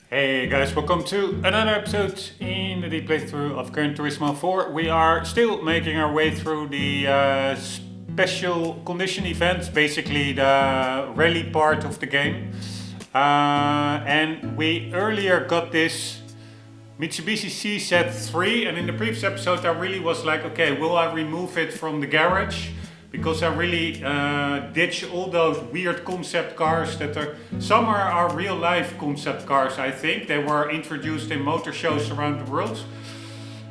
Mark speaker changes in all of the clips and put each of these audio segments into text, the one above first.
Speaker 1: Hey guys, welcome to another episode in the deep playthrough of Gran Turismo 4. We are still making our way through the special condition events, basically the rally part of the game. And we earlier got this Mitsubishi CZ3, and in the previous episode I really was like, okay, will I remove it from the garage? Because I really ditch all those weird concept cars that are, some are real life concept cars, I think. They were introduced in motor shows around the world,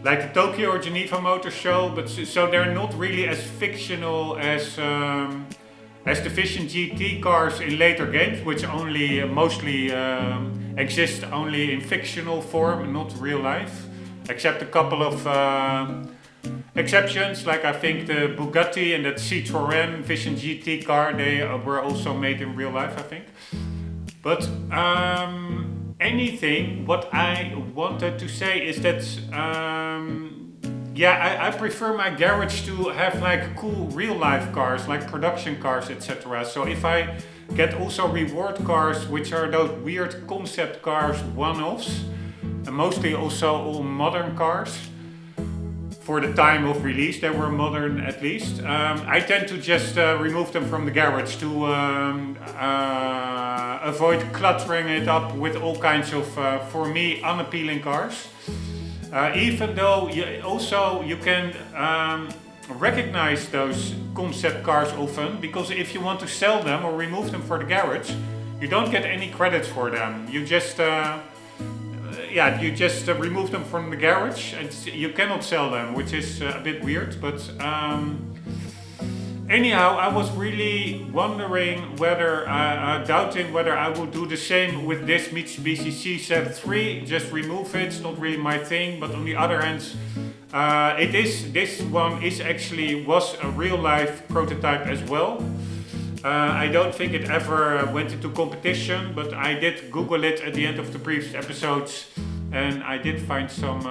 Speaker 1: like the Tokyo or Geneva Motor Show, but so they're not really as fictional as the Vision GT cars in later games, which only mostly exist only in fictional form, not real life, except a couple of exceptions, like I think the Bugatti and that Citroën Vision GT car, they were also made in real life, I think. But what I wanted to say is that I prefer my garage to have like cool real life cars, like production cars, etc. So if I get also reward cars, which are those weird concept cars, one-offs, and mostly also all modern cars, for the time of release, they were modern at least. I tend to just remove them from the garage to avoid cluttering it up with all kinds of, for me, unappealing cars. Even though you can recognize those concept cars often, because if you want to sell them or remove them for the garage, you don't get any credits for them. You just remove them from the garage and you cannot sell them, which is a bit weird. But anyhow, I was really wondering doubting whether I would do the same with this Mitsubishi CZ3, just remove it. It's not really my thing, but on the other hand, this one was a real life prototype as well. I don't think it ever went into competition, but I did Google it at the end of the previous episodes, and I did find some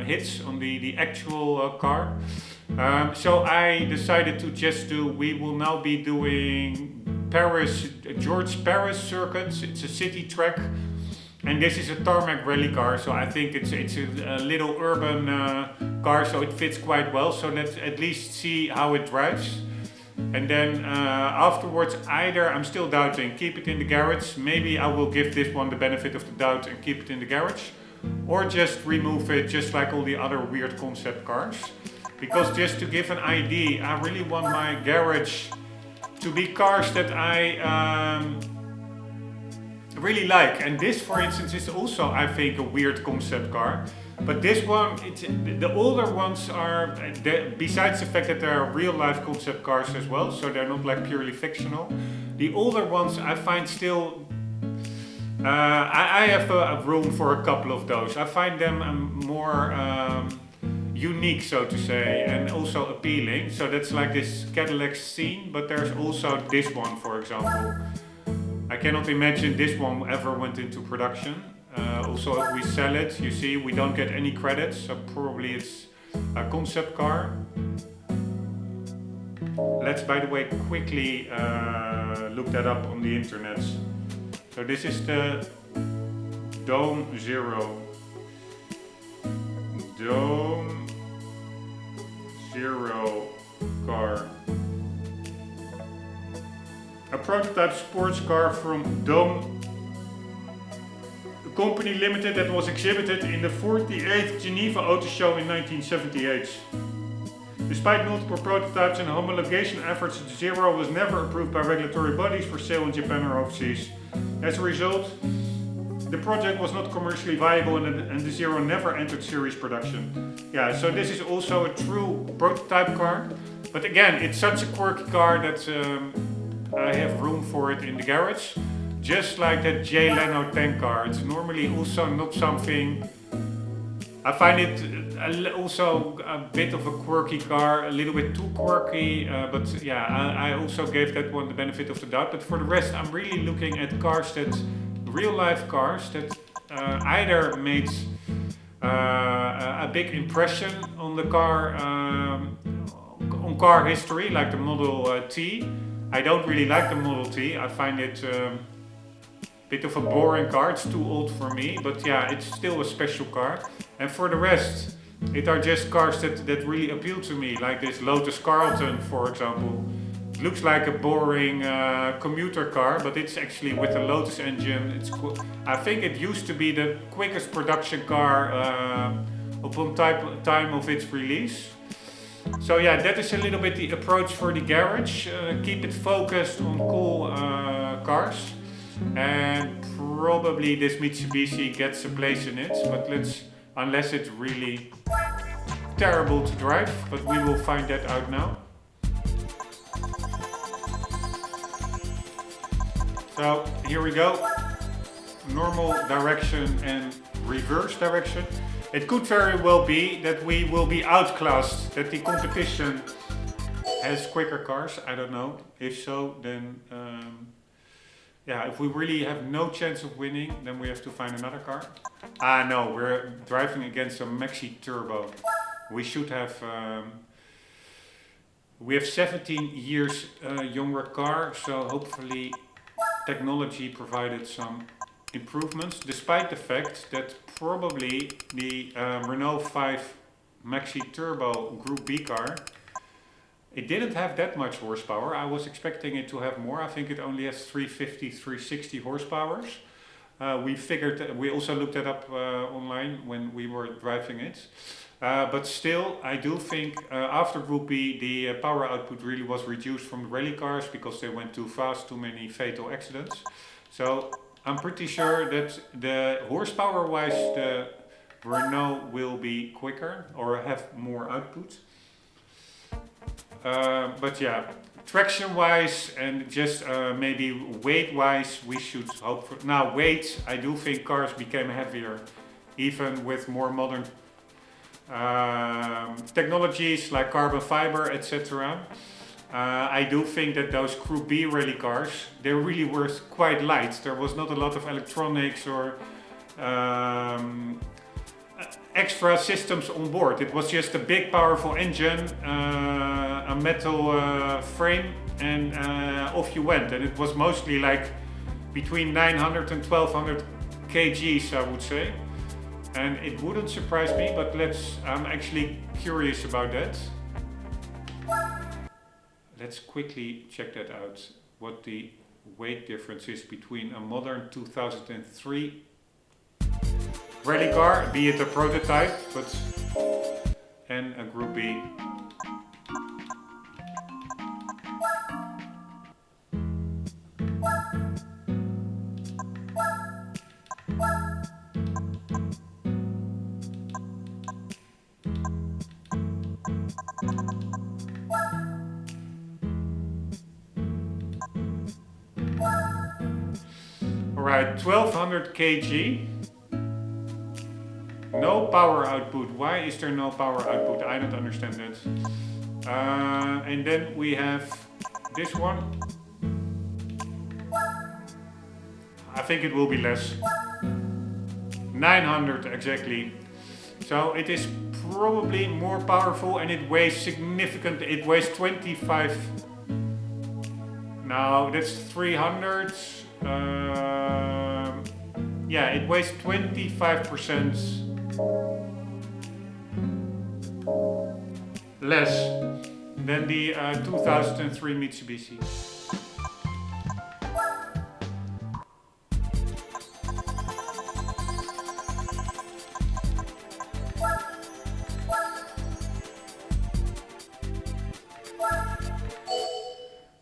Speaker 1: hits on the actual car. So I decided to we will now be doing George Paris circuits. It's a city track, and this is a tarmac rally car, so I think it's a little urban car, so it fits quite well. So let's at least see how it drives. And then afterwards, either I'm still doubting, keep it in the garage. Maybe I will give this one the benefit of the doubt and keep it in the garage, or just remove it, just like all the other weird concept cars. Because just to give an idea, I really want my garage to be cars that I really like. And this, for instance, is also, I think, a weird concept car. But this one, the older ones are, besides the fact that they are real life concept cars as well, so they're not like purely fictional. The older ones I find still, I have a room for a couple of those. I find them more unique, so to say, and also appealing. So that's like this Cadillac scene, but there's also this one, for example. I cannot imagine this one ever went into production. Also, if we sell it, you see, we don't get any credits, so probably it's a concept car. Let's, by the way, quickly look that up on the internet. So this is the Dome Zero car. A prototype sports car from Dome Company Limited that was exhibited in the 48th Geneva Auto Show in 1978. Despite multiple prototypes and homologation efforts, the Zero was never approved by regulatory bodies for sale in Japan or overseas. As a result, the project was not commercially viable and the Zero never entered series production. Yeah, so this is also a true prototype car, but again, it's such a quirky car that I have room for it in the garage. Just like that Jay Leno tank car, it's normally also not something. I find it also a bit of a quirky car, a little bit too quirky, but yeah, I also gave that one the benefit of the doubt. But for the rest, I'm really looking at cars real life cars that either made a big impression on the car, on car history, like the Model T. I don't really like the Model T. I find it bit of a boring car. It's too old for me, but yeah, it's still a special car. And for the rest, it are just cars that really appeal to me, like this Lotus Carlton, for example. It looks like a boring commuter car, but it's actually with a Lotus engine. I think it used to be the quickest production car upon time of its release. So yeah, that is a little bit the approach for the garage. Keep it focused on cool cars, and probably this Mitsubishi gets a place in it, but unless it's really terrible to drive, but we will find that out now. So here we go, normal direction and reverse direction. It could very well be that we will be outclassed, that the competition has quicker cars, I don't know. If so, then yeah, if we really have no chance of winning, then we have to find another car. No, we're driving against a Maxi Turbo. We should have, we have 17 years younger car, so hopefully technology provided some improvements, despite the fact that probably the Renault 5 Maxi Turbo Group B car, it didn't have that much horsepower. I was expecting it to have more. I think it only has 350, 360 horsepower. We also looked that up online when we were driving it. But still, I do think after Group B, the power output really was reduced from the rally cars because they went too fast, too many fatal accidents. So I'm pretty sure that the horsepower-wise, the Renault will be quicker or have more output. But yeah, traction-wise and just maybe weight-wise, we should hope for. Now, weight, I do think cars became heavier, even with more modern technologies like carbon fiber, etc. I do think that those Group B rally cars, they really were quite light. There was not a lot of electronics or extra systems on board. It was just a big powerful engine, a metal frame, and off you went. And it was mostly like between 900 and 1200 kgs, I would say. And it wouldn't surprise me, but I'm actually curious about that. Let's quickly check that out, what the weight difference is between a modern 2003 rally car, be it a prototype, and a Group B. Alright, 1200 kg. No power output. Why is there no power output? I don't understand that. And then we have this one. I think it will be less. 900 exactly. So it is probably more powerful and it weighs significantly. It weighs 25. Now that's 300. Yeah, it weighs 25% less than the 2003 Mitsubishi.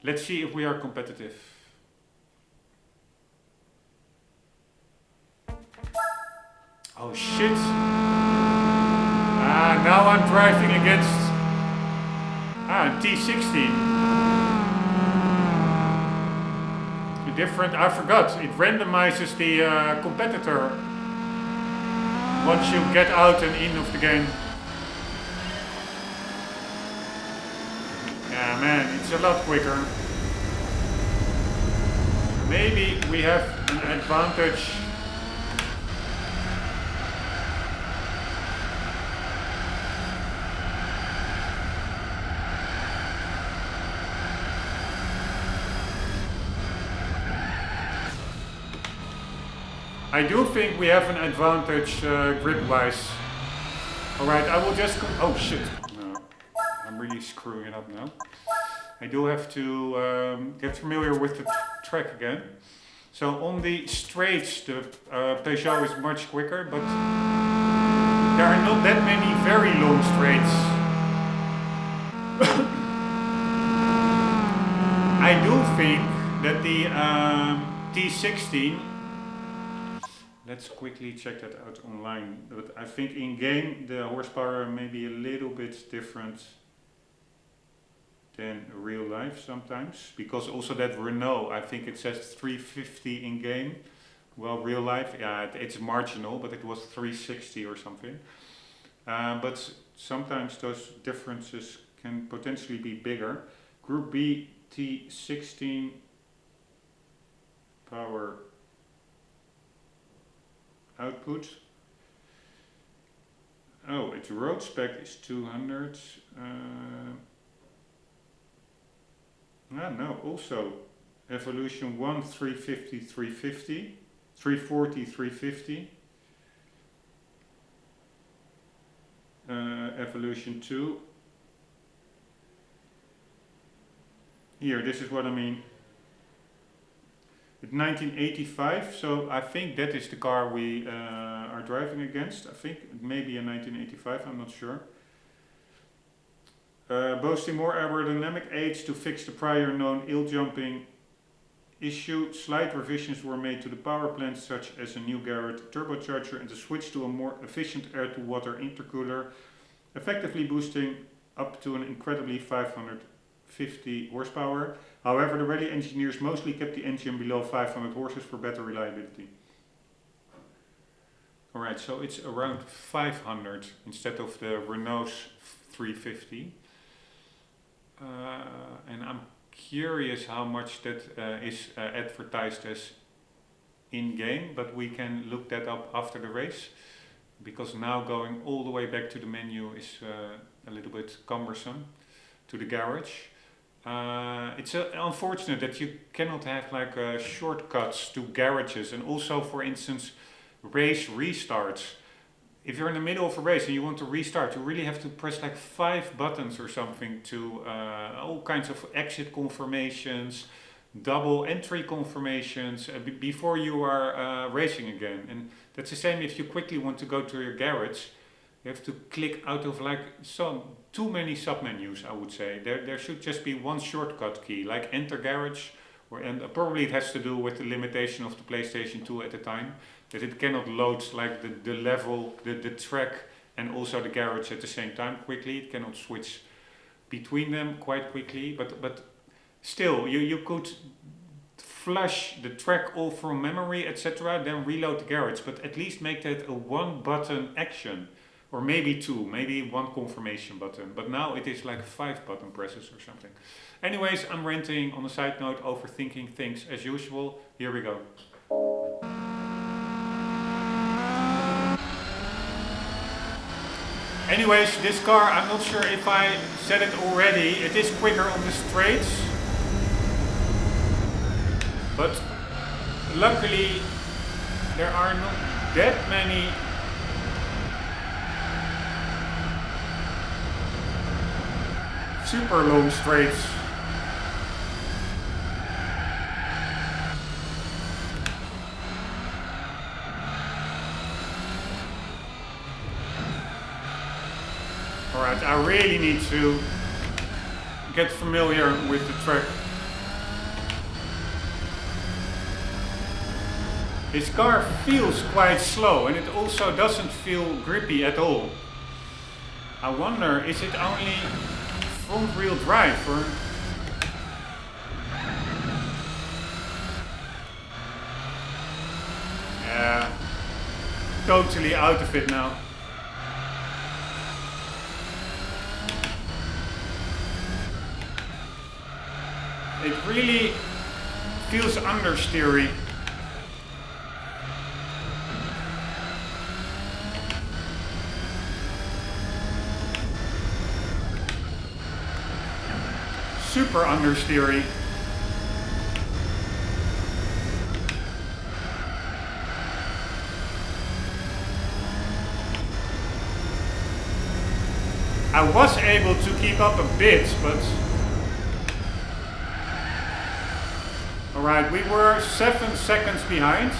Speaker 1: Let's see if we are competitive. Oh shit! Now I'm driving against T16. Different, I forgot. It randomizes the competitor once you get out and in of the game. Yeah, man, it's a lot quicker. Maybe we have an advantage. I do think we have an advantage grip-wise. Alright, I will just... Oh shit. No, I'm really screwing it up now. I do have to get familiar with the track again. So on the straights, the Peugeot is much quicker, but there are not that many very long straights. I do think that the T16, let's quickly check that out online, but I think in game the horsepower may be a little bit different than real life sometimes, because also that Renault, I think it says 350 in game. Well, real life, yeah, it's marginal, but it was 360 or something. But sometimes those differences can potentially be bigger. Group B T16 power output. Oh, its road spec is 200. No, also Evolution 1 350 350, 340 350. Evolution 2. Here, this is what I mean. It's 1985, so I think that is the car we are driving against. I think it may be a 1985, I'm not sure. Boasting more aerodynamic aids to fix the prior known ill-jumping issue. Slight revisions were made to the power plant, such as a new Garrett turbocharger and a switch to a more efficient air-to-water intercooler, effectively boosting up to an incredibly 550 horsepower. However, the rally engineers mostly kept the engine below 500 horses for better reliability. Alright, so it's around 500 instead of the Renault's 350. And I'm curious how much that is advertised as in-game, but we can look that up after the race, because now going all the way back to the menu is a little bit cumbersome to the garage. It's unfortunate that you cannot have like shortcuts to garages, and also, for instance, race restarts. If you're in the middle of a race and you want to restart, you really have to press like 5 buttons or something to all kinds of exit confirmations, double entry confirmations before you are racing again. And that's the same if you quickly want to go to your garage. You have to click out of like too many submenus, I would say. There should just be one shortcut key, like enter garage, and probably it has to do with the limitation of the PlayStation 2 at the time, that it cannot load like the level, the track and also the garage at the same time quickly. It cannot switch between them quite quickly, but still you could flush the track all from memory, etc., then reload the garage, but at least make that a 1 button action, or maybe 2, maybe 1 confirmation button, but now it is like 5 button presses or something. Anyways, I'm ranting on a side note, overthinking things as usual. Here we go. Anyways, this car, I'm not sure if I said it already, it is quicker on the straights. But luckily, there are not that many super long straights. Alright, I really need to get familiar with the track. This car feels quite slow, and it also doesn't feel grippy at all. I wonder, is it only front wheel drive or... Yeah, totally out of it now. It really feels understeery. Super understeery. I was able to keep up a bit, but... Alright, we were 7 seconds behind.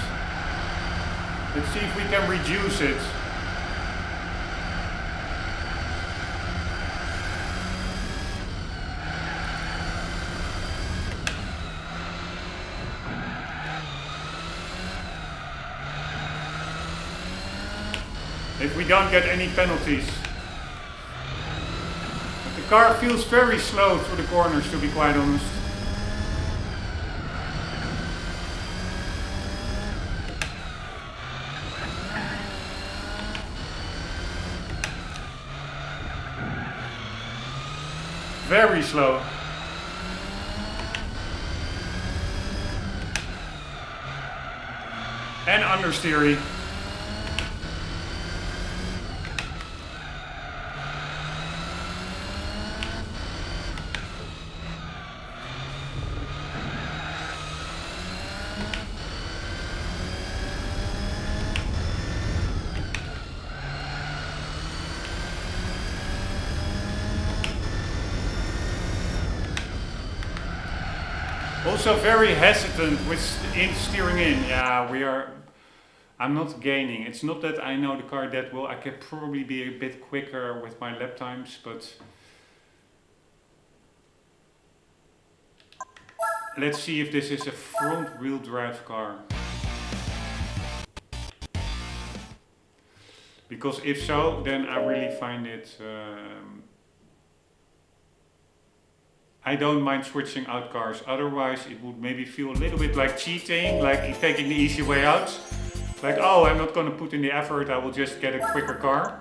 Speaker 1: Let's see if we can reduce it. If we don't get any penalties. But the car feels very slow through the corners, to be quite honest. Very slow. And understeery. Also very hesitant in steering in. Yeah, we are. I'm not gaining. It's not that I know the car that well. I could probably be a bit quicker with my lap times, but let's see if this is a front-wheel drive car. Because if so, then I really find it. I don't mind switching out cars, otherwise it would maybe feel a little bit like cheating, like taking the easy way out. Like, oh, I'm not going to put in the effort, I will just get a quicker car.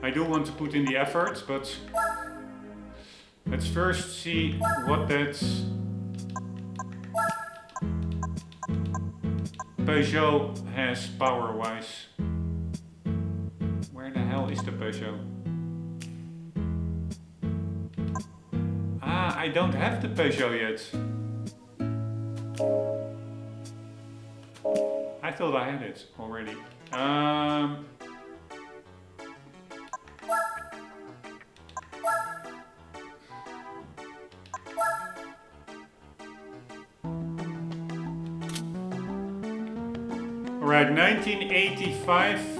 Speaker 1: I do want to put in the effort, but let's first see what that Peugeot has power-wise. Where the hell is the Peugeot? Ah, I don't have the Peugeot yet. I thought I had it already. Alright, 1985.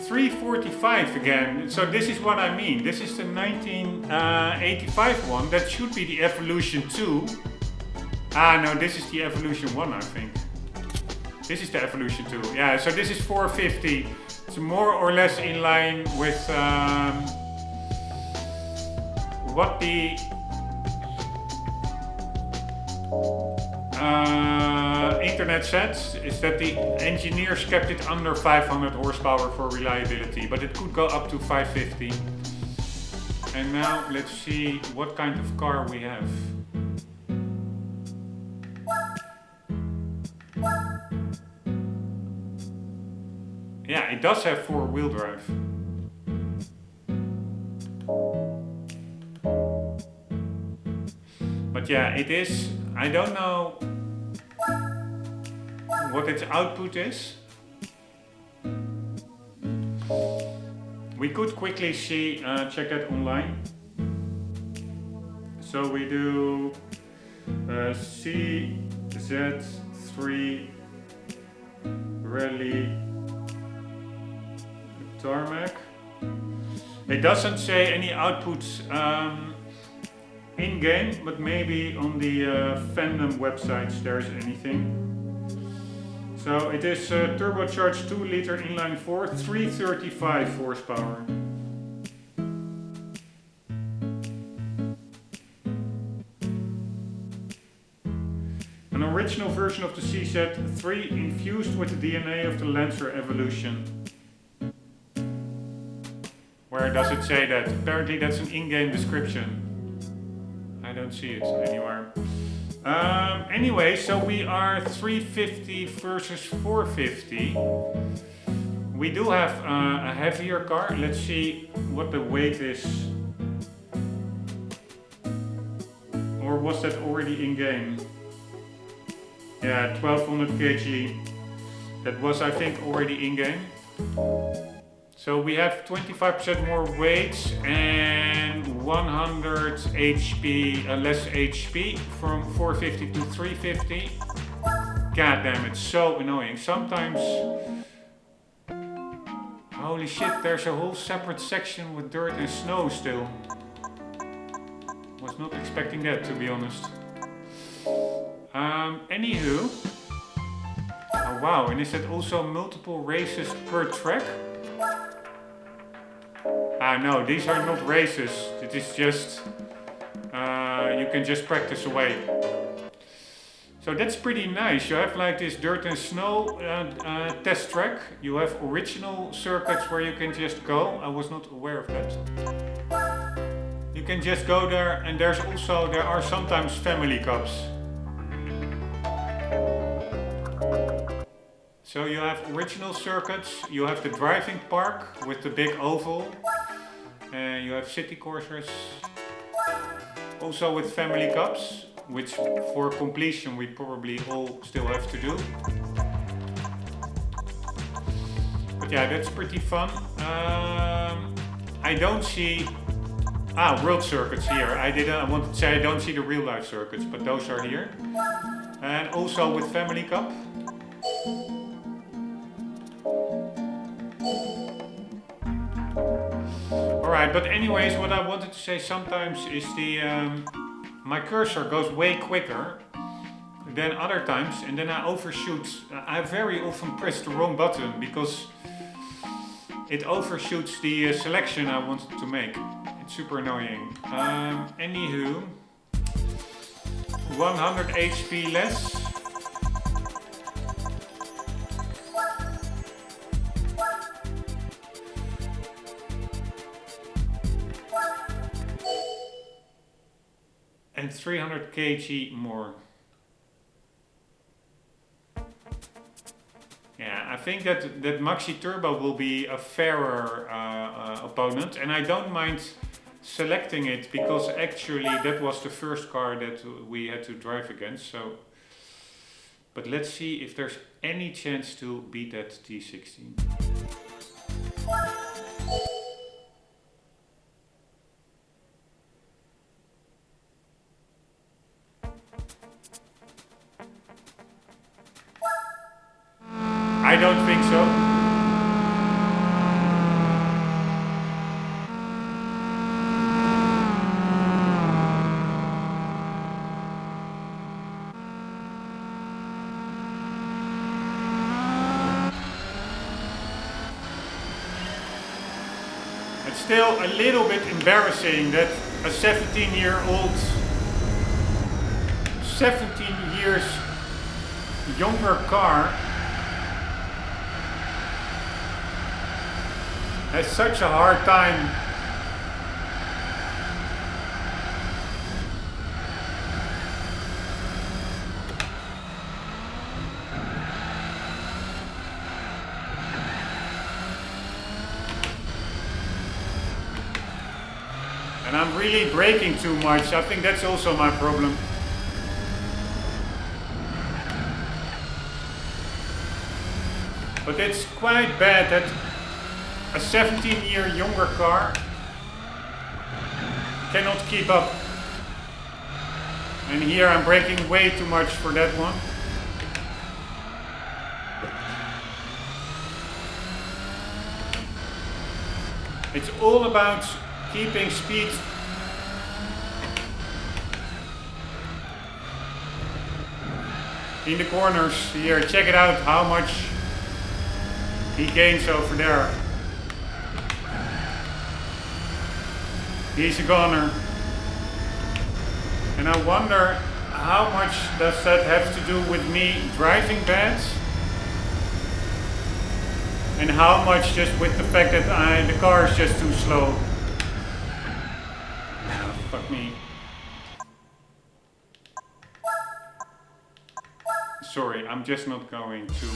Speaker 1: 345 again. So this is what I mean. This is the 1985 one. That should be the Evolution 2. Ah, no, this is the Evolution 1, I think. This is the Evolution 2. Yeah, so this is 450. It's more or less in line with what the internet said, is that the engineers kept it under 500 horsepower for reliability, but it could go up to 550. And now let's see what kind of car we have. Yeah, it does have 4-wheel drive. But yeah, it is, I don't know what its output is. We could quickly see, check that online. So we do CZ3 Rally Tarmac. It doesn't say any outputs in-game, but maybe on the fandom websites there's anything. So it is turbocharged 2-liter inline 4, 335 horsepower. An original version of the CZ3 infused with the DNA of the Lancer Evolution. Where does it say that? Apparently that's an in-game description. I don't see it anywhere. Anyway, so we are 350 versus 450. We do have a heavier car. Let's see what the weight is. Or was that already in game? Yeah, 1200 kg. That was, I think, already in game. So we have 25% more weight and 100 HP, less HP from 450 to 350. God damn, it's so annoying. Sometimes, holy shit, there's a whole separate section with dirt and snow still. Was not expecting that, to be honest. Anywho. Oh wow, and is that also multiple races per track? Ah no, these are not races. It is just, you can just practice away. So that's pretty nice. You have like this dirt and snow test track. You have original circuits where you can just go. I was not aware of that. You can just go there, and there are sometimes family cups. So you have original circuits, you have the driving park with the big oval, and you have city courses, also with family cups, which for completion we probably all still have to do. But yeah, that's pretty fun. I don't see world circuits here. I wanted to say I don't see the real life circuits, but those are here. And also with family cup. Alright, but anyways, what I wanted to say sometimes is my cursor goes way quicker than other times, and then I overshoot. I very often press the wrong button because it overshoots the selection I wanted to make. It's super annoying. Anywho, 100 HP less. And 300 kg more. Yeah, I think that Maxi Turbo will be a fairer opponent, and I don't mind selecting it because actually that was the first car that we had to drive against. So, but let's see if there's any chance to beat that T16. I don't think so. It's still a little bit embarrassing that a 17 years younger car has such a hard time and I'm really braking too much. I think that's also my problem. But it's quite bad that a 17-year younger car cannot keep up. And here I'm braking way too much for that one. It's all about keeping speed. In the corners here, check it out how much he gains over there. He's a goner. And I wonder how much does that have to do with me driving bad? And how much just with the fact that the car is just too slow. Oh, fuck me. Sorry, I'm just not going to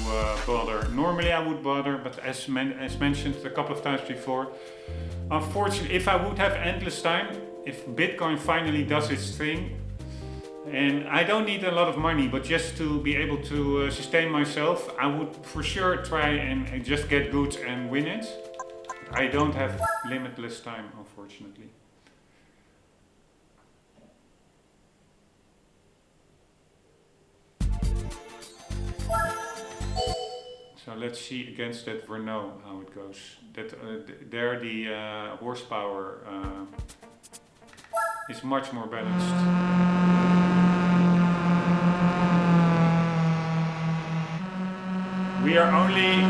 Speaker 1: bother. Normally I would bother, but as mentioned a couple of times before, unfortunately, if I would have endless time, if Bitcoin finally does its thing, and I don't need a lot of money, but just to be able to sustain myself, I would for sure try and just get good and win it. I don't have limitless time, unfortunately. So let's see against that Renault how it goes. That there the horsepower is much more balanced. We are only.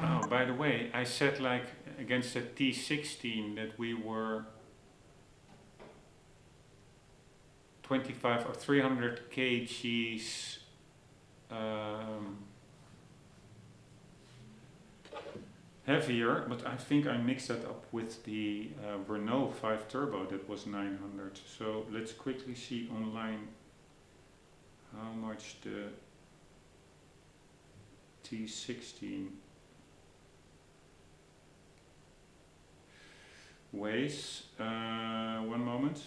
Speaker 1: Oh, by the way, I said like against the T16 that we were 25 or 300 kgs heavier, but I think I mixed that up with the Renault 5 Turbo that was 900. So let's quickly see online how much the T16 weighs. One moment.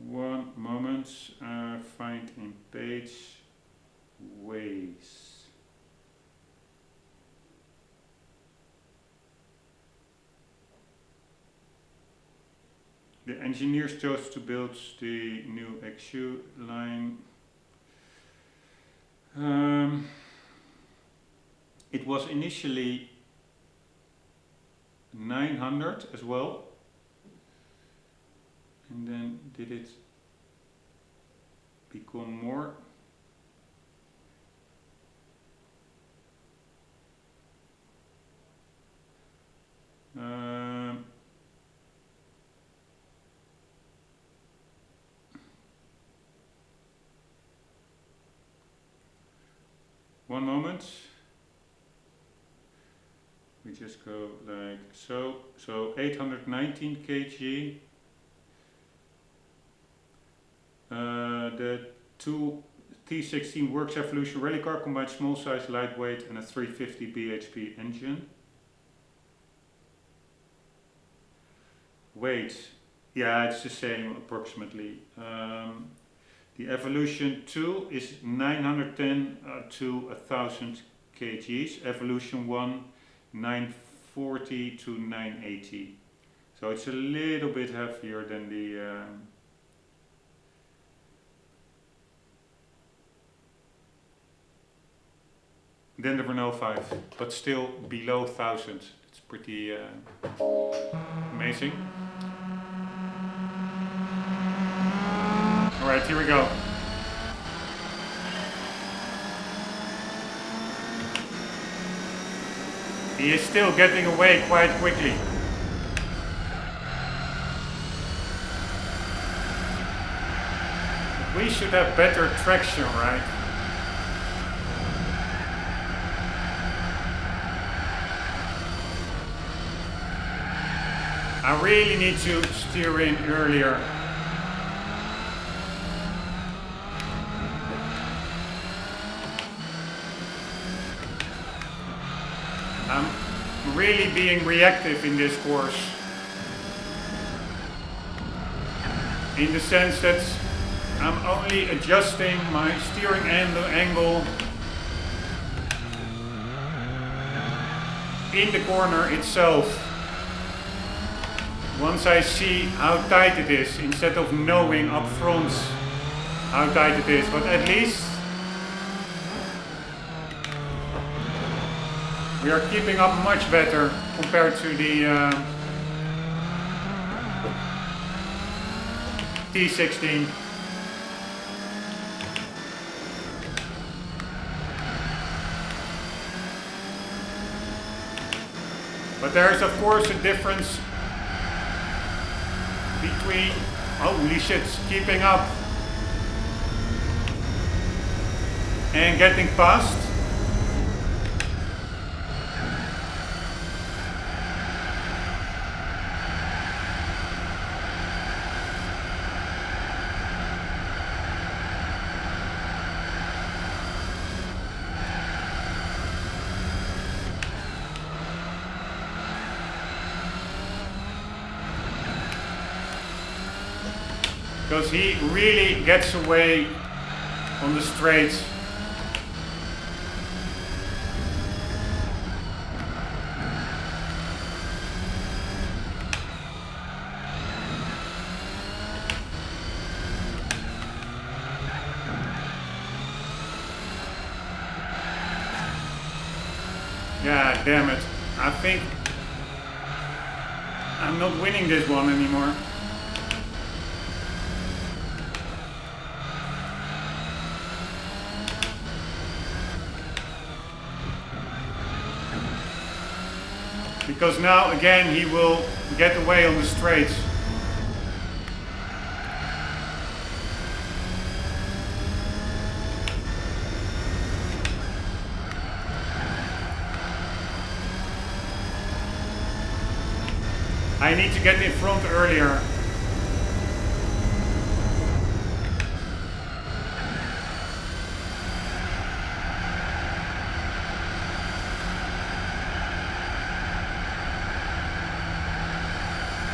Speaker 1: One moment, find in page weighs. The engineers chose to build the new XU line. It was initially 900 as well. And then did it become more? One moment. We just go like so. So 819 kg. The two T16 Works Evolution rally car combines small size, lightweight and a 350 bhp engine. Weight, yeah, it's the same approximately. The Evolution 2 is 910 to 1000 kgs. Evolution 1 940 to 980. So it's a little bit heavier than the Renault 5, but still below 1000. It's pretty amazing. Alright, here we go. He is still getting away quite quickly. We should have better traction, right? I really need to steer in earlier. I'm really being reactive in this course. In the sense that I'm only adjusting my steering angle in the corner itself. Once I see how tight it is, instead of knowing up front how tight it is, but at least we are keeping up much better compared to the T16. But there is of course a difference between, holy shit, keeping up and getting past. Because he really gets away on the straights. God damn it. I think I'm not winning this one anymore. Because now again he will get away on the straights. I need to get in front earlier.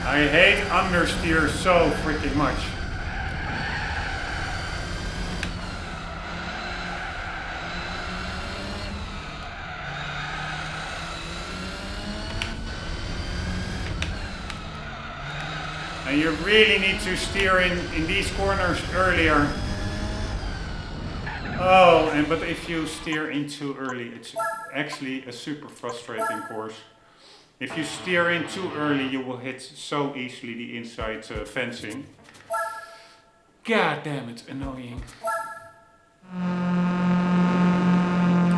Speaker 1: I hate understeer so freaking much. And you really need to steer in these corners earlier. Oh, but if you steer in too early, it's actually a super frustrating course. If you steer in too early, you will hit so easily the inside fencing. God damn it, annoying.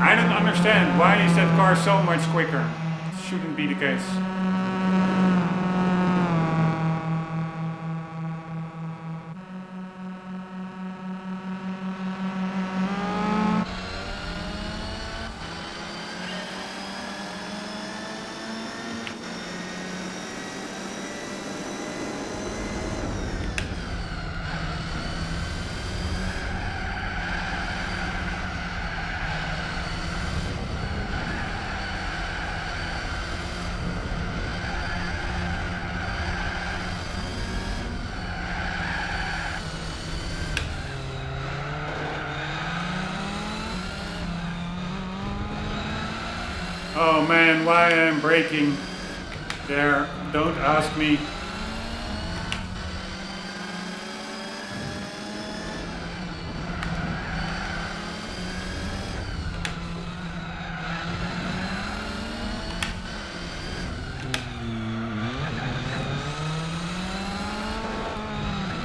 Speaker 1: I don't understand, why is that car so much quicker? Shouldn't be the case. Oh man, why I'm braking there, don't ask me.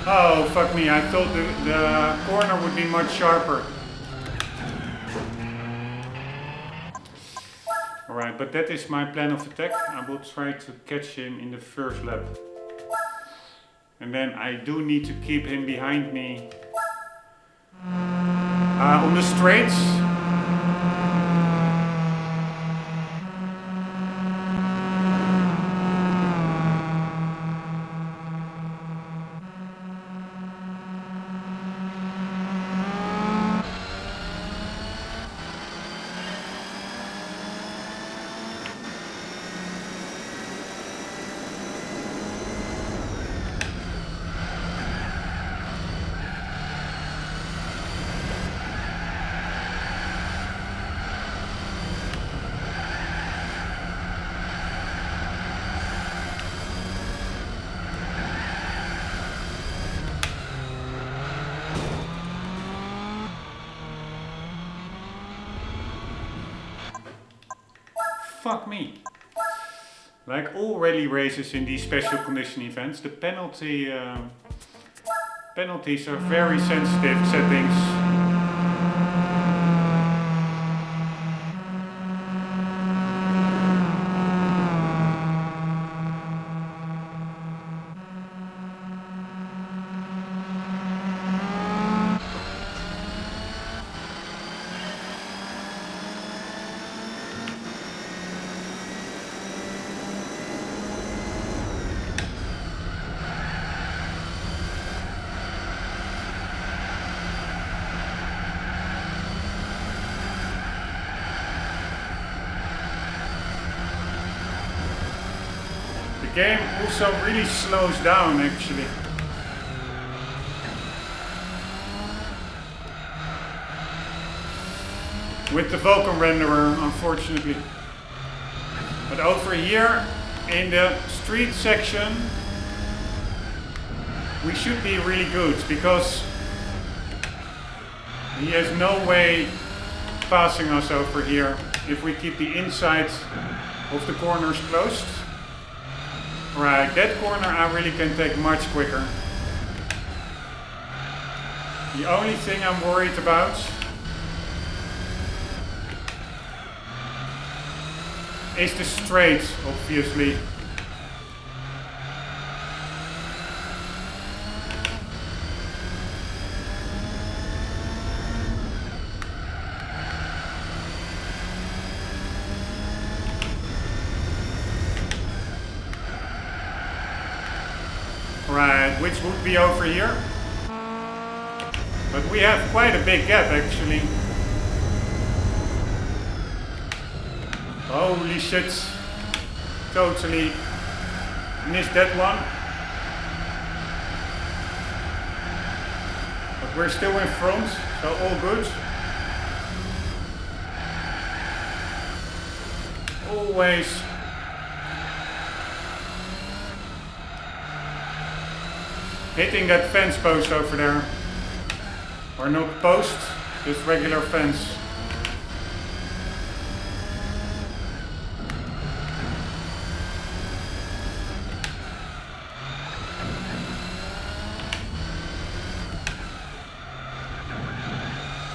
Speaker 1: Oh fuck me, I thought the corner would be much sharper. Alright, but that is my plan of attack. I will try to catch him in the first lap. And then I do need to keep him behind me on the straights. Fuck me. Like all rally races in these special condition events, the penalties are very sensitive settings. The game also really slows down actually. with the Vulkan renderer, unfortunately. But over here in the street section, we should be really good because he has no way passing us over here if we keep the inside of the corners closed. Right, that corner I really can take much quicker. The only thing I'm worried about is the straight, obviously. Right, which would be over here. But we have quite a big gap actually. Holy shit. Totally missed that one. But we're still in front, so all good. Always hitting that fence post over there. Or no post, just regular fence.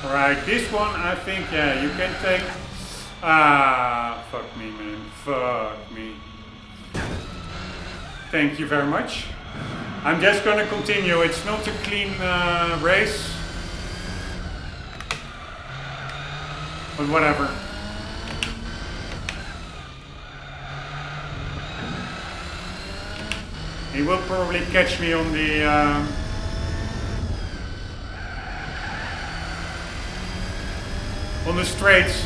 Speaker 1: Alright, this one I think, yeah, you can take. Ah, fuck me, man. Fuck me. Thank you very much. I'm just gonna continue. It's not a clean race. But whatever. He will probably catch me on the straights.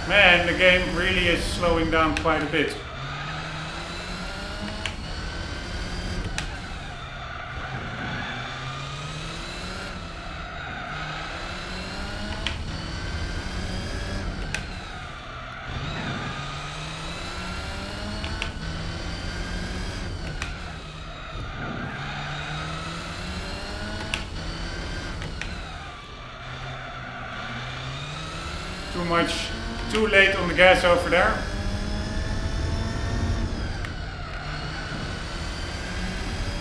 Speaker 1: Man, the game really is slowing down quite a bit. Too late on the gas over there.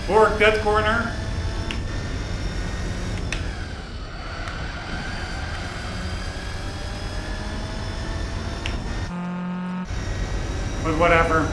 Speaker 1: Work that corner. But whatever.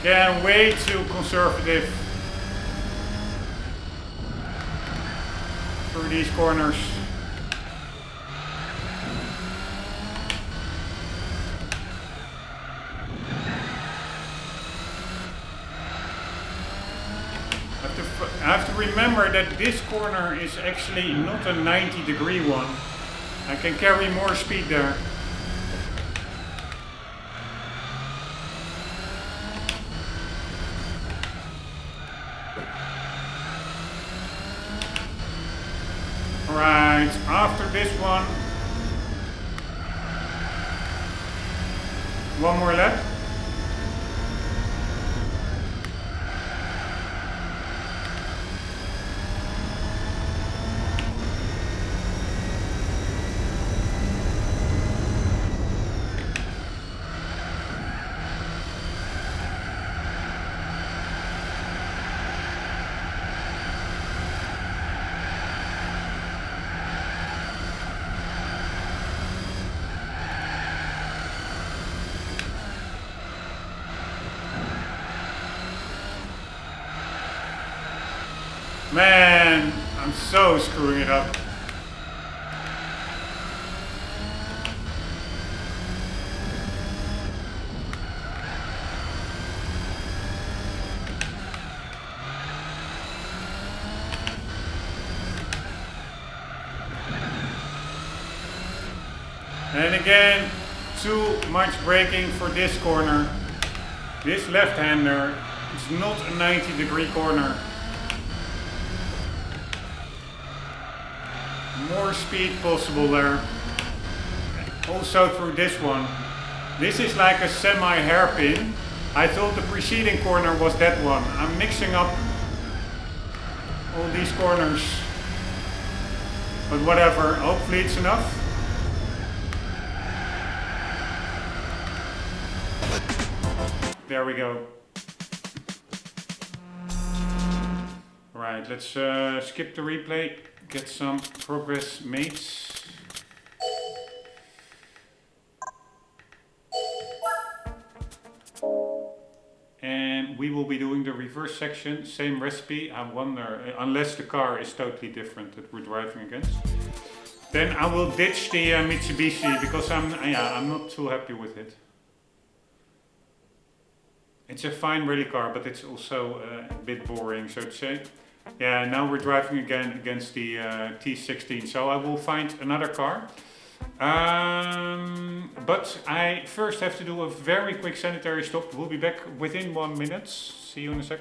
Speaker 1: Again, way too conservative through these corners. I have to remember that this corner is actually not a 90-degree one. I can carry more speed there. Right, after this one, One more lap. Man, I'm so screwing it up. And again, too much braking for this corner. This left-hander is not a 90-degree corner. More speed possible there. Also through this one. This is like a semi-hairpin. I thought the preceding corner was that one. I'm mixing up all these corners. But whatever, hopefully it's enough. There we go. Right, let's skip the replay, get some progress made. And we will be doing the reverse section, same recipe. I wonder, unless the car is totally different that we're driving against. Then I will ditch the Mitsubishi because I'm not too happy with it. It's a fine rally car, but it's also a bit boring, so to say. Yeah, now we're driving again against the T16, so I will find another car. But I first have to do a very quick sanitary stop. We'll be back within 1 minute. See you in a sec.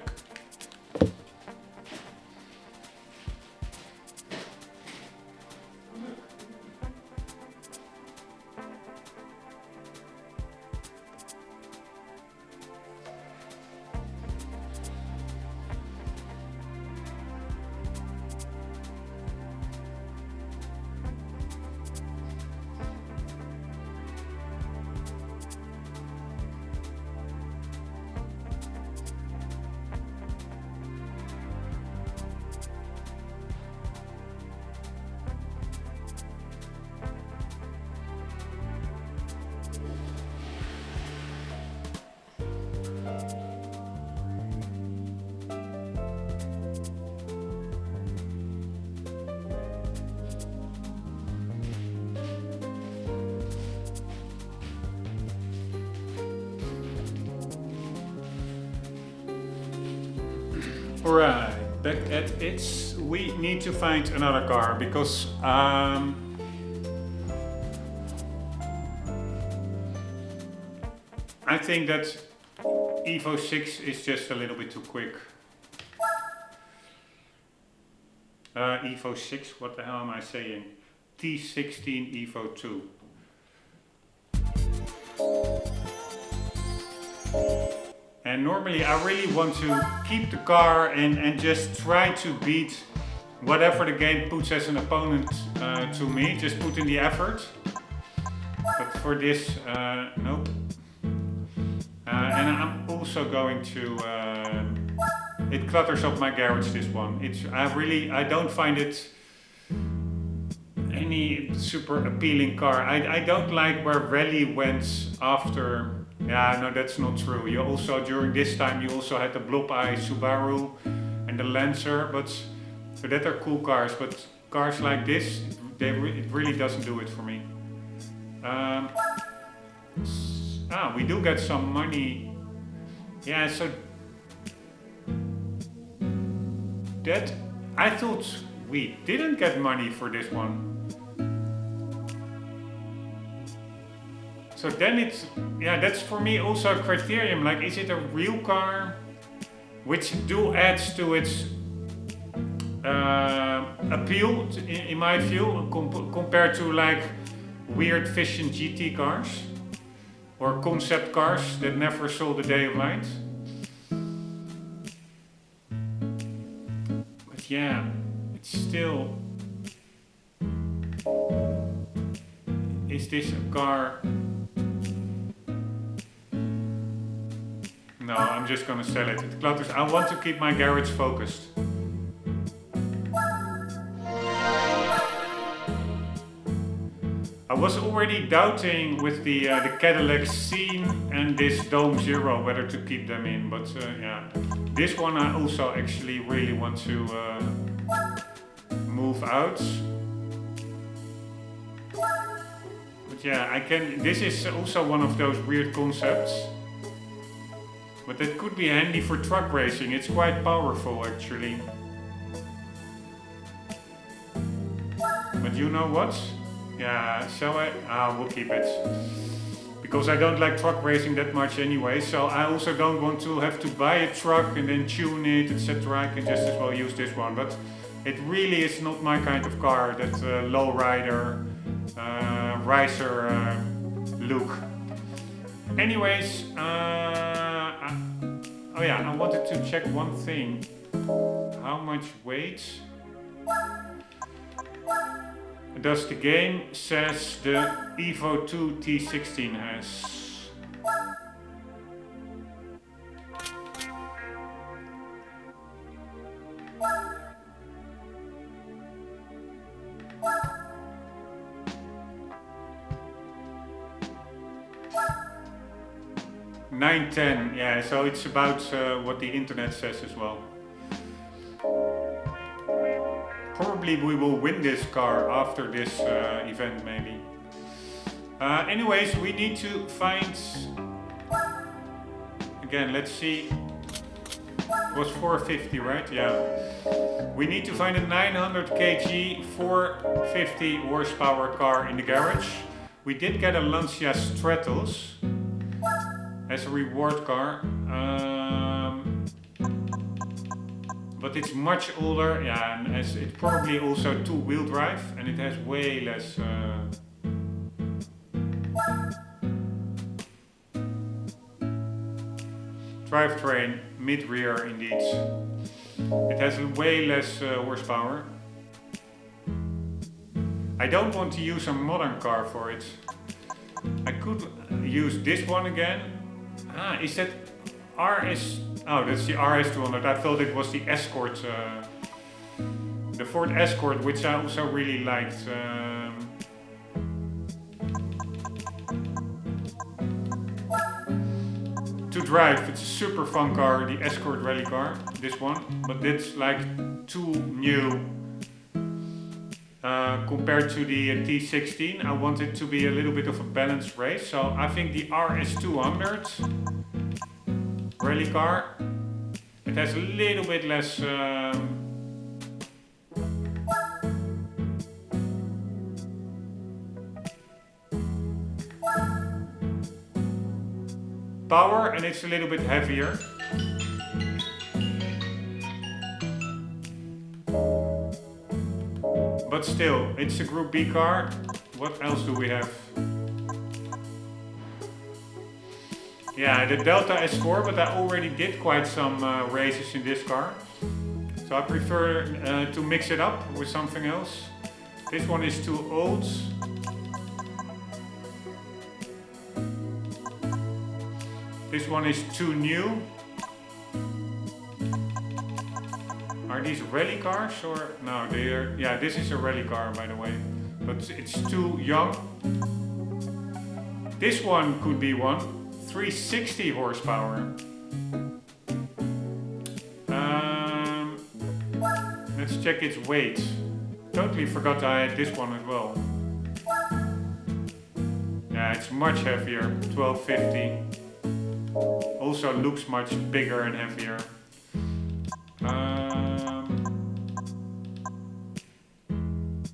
Speaker 1: Alright, back at it. We need to find another car because I think that Evo 6 is just a little bit too quick. Evo 6, what the hell am I saying? T16 Evo 2. And normally I really want to keep the car and just try to beat whatever the game puts as an opponent to me. Just put in the effort. But for this, nope. And I'm also going to... it clutters up my garage, this one. I don't find it any super appealing car. I don't like where Rally went after... Yeah, no, that's not true. You also, during this time, you also had the Blob Eye Subaru and the Lancer, so that are cool cars, but cars like this, it really doesn't do it for me. We do get some money. Yeah, so that, I thought we didn't get money for this one. So then it's, yeah, that's for me also a criterion, like is it a real car, which do adds to its appeal, in my view, compared to like weird Vision GT cars. or concept cars that never saw the day of light. But yeah, it's still... Is this a car? No, I'm just gonna sell it. Clotus, I want to keep my garage focused. I was already doubting with the Cadillac Scene and this Dome Zero whether to keep them in, but yeah. This one I also actually really want to move out. But yeah, I can. This is also one of those weird concepts. But that could be handy for truck racing. It's quite powerful actually. But you know what? Yeah, shall I? We'll keep it. Because I don't like truck racing that much anyway. So I also don't want to have to buy a truck and then tune it, etc. I can just as well use this one. But it really is not my kind of car. That lowrider, ricer look. Anyways, oh yeah, I wanted to check one thing. How much weight does the game says the Evo 2 T16 has? $910, yeah, so it's about what the internet says as well. Probably we will win this car after this event, maybe. Anyways, we need to find... Again, let's see. It was 450, right? Yeah. We need to find a 900 kg, 450 horsepower car in the garage. We did get a Lancia Stratos as a reward car. But it's much older, yeah, and it's probably also two-wheel drive, and it has way less drivetrain, mid-rear indeed. It has way less horsepower. I don't want to use a modern car for it. I could use this one again. Is that RS? Oh, that's the RS200. I thought it was the Escort, the Ford Escort, which I also really liked. To drive, it's a super fun car, the Escort rally car, this one, but it's like too new compared to the T16. I want it to be a little bit of a balanced race, so I think the RS200 rally car, it has a little bit less power, and it's a little bit heavier. But still, it's a Group B car. What else do we have? Yeah, the Delta S4, but I already did quite some races in this car. So I prefer to mix it up with something else. This one is too old. This one is too new. Are these rally cars or no? They are. Yeah, this is a rally car, by the way, but it's too young. This one could be one. 360 horsepower. Let's check its weight. Totally forgot I had this one as well. Yeah, it's much heavier. 1250. Also looks much bigger and heavier.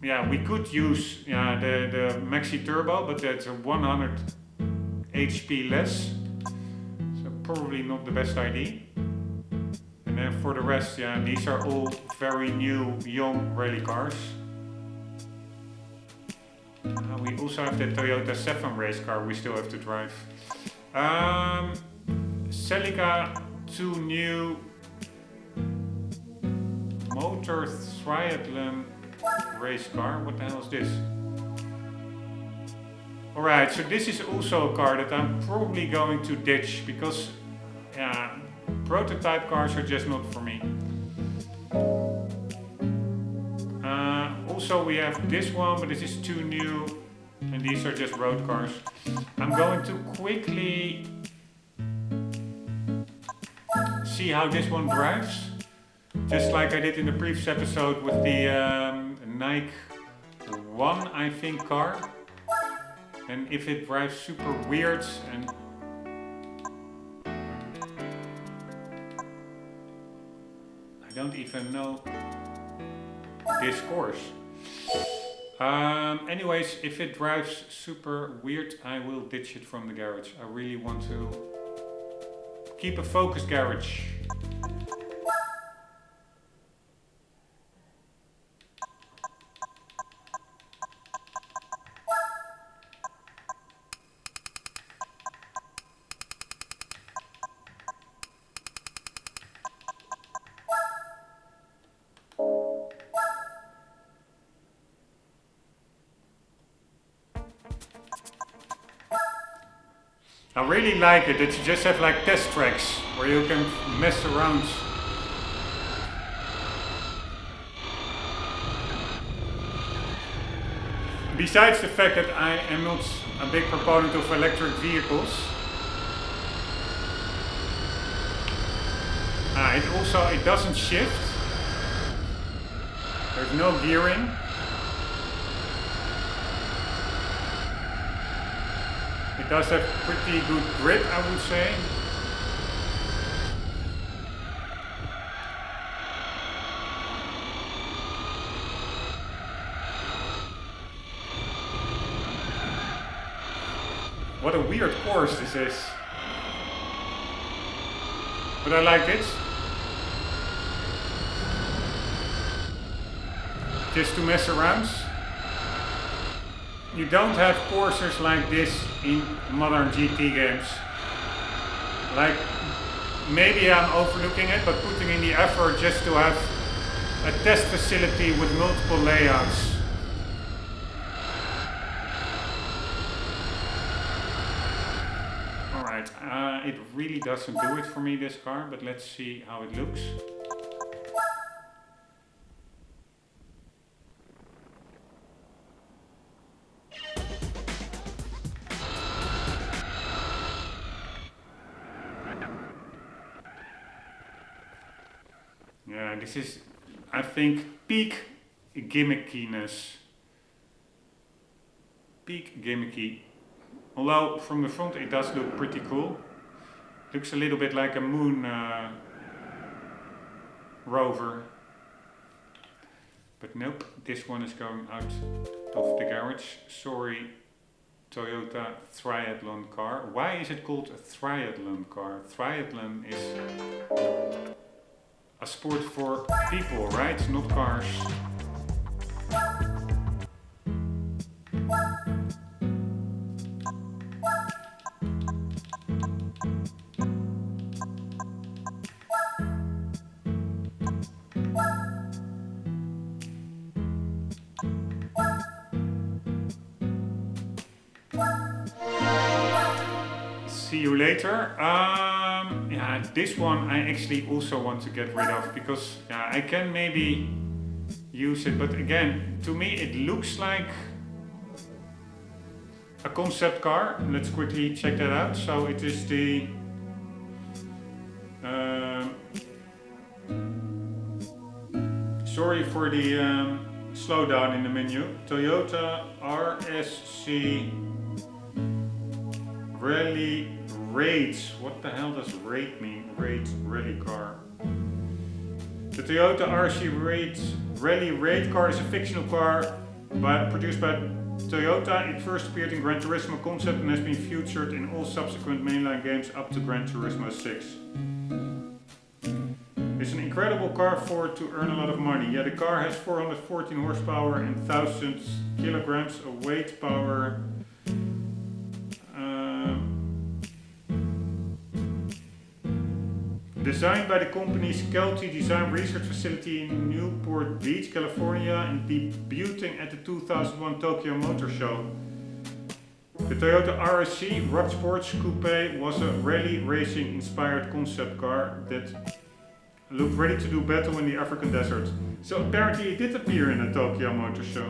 Speaker 1: Yeah, we could use the Maxi Turbo, but that's a 100 HP less. So probably not the best idea. And then for the rest, yeah, these are all very new, young rally cars. How We also have the Toyota 7 race car we still have to drive. Celica 2 new motor triathlon race car. What the hell is this? Alright, so this is also a car that I'm probably going to ditch because prototype cars are just not for me. Also we have this one, but this is too new and these are just road cars. I'm going to quickly see how this one drives. Just like I did in the previous episode with the Nike 1, I think, car. And if it drives super weird and I don't even know this course. Anyways, if it drives super weird, I will ditch it from the garage. I really want to keep a focused garage. I really like it that you just have like test tracks where you can mess around. Besides the fact that I am not a big proponent of electric vehicles, it doesn't shift. There's no gearing. It does have pretty good grip, I would say. What a weird course this is. But I like it. Just to mess around. You don't have courses like this in modern GT games. Like, maybe I'm overlooking it, but putting in the effort just to have a test facility with multiple layouts. Alright, it really doesn't do it for me, this car, but let's see how it looks. Yeah, this is, I think, peak gimmickiness. Peak gimmicky. Although from the front it does look pretty cool. Looks a little bit like a moon rover. But nope, this one is going out of the garage. Sorry, Toyota triathlon car. Why is it called a triathlon car? Triathlon is a sport for people, right? Not cars. See you later. Yeah, this one I actually also want to get rid of because I can maybe use it, but again, to me it looks like a concept car. Let's quickly check that out. So it is the sorry for the slowdown in the menu. Toyota RSC Rally Raids. What the hell does raid mean? Raid rally car. The Toyota RC Rally Raid car is a fictional car produced by Toyota. It first appeared in Gran Turismo concept and has been featured in all subsequent mainline games up to Gran Turismo 6. It It's an incredible car to earn a lot of money. Yeah, the car has 414 horsepower and 1000 kilograms of weight power. Designed by the company's Kelty Design Research Facility in Newport Beach, California, and debuting at the 2001 Tokyo Motor Show. The Toyota RSC Rock Sports Coupe was a rally racing inspired concept car that looked ready to do battle in the African desert. So apparently it did appear in the Tokyo Motor Show.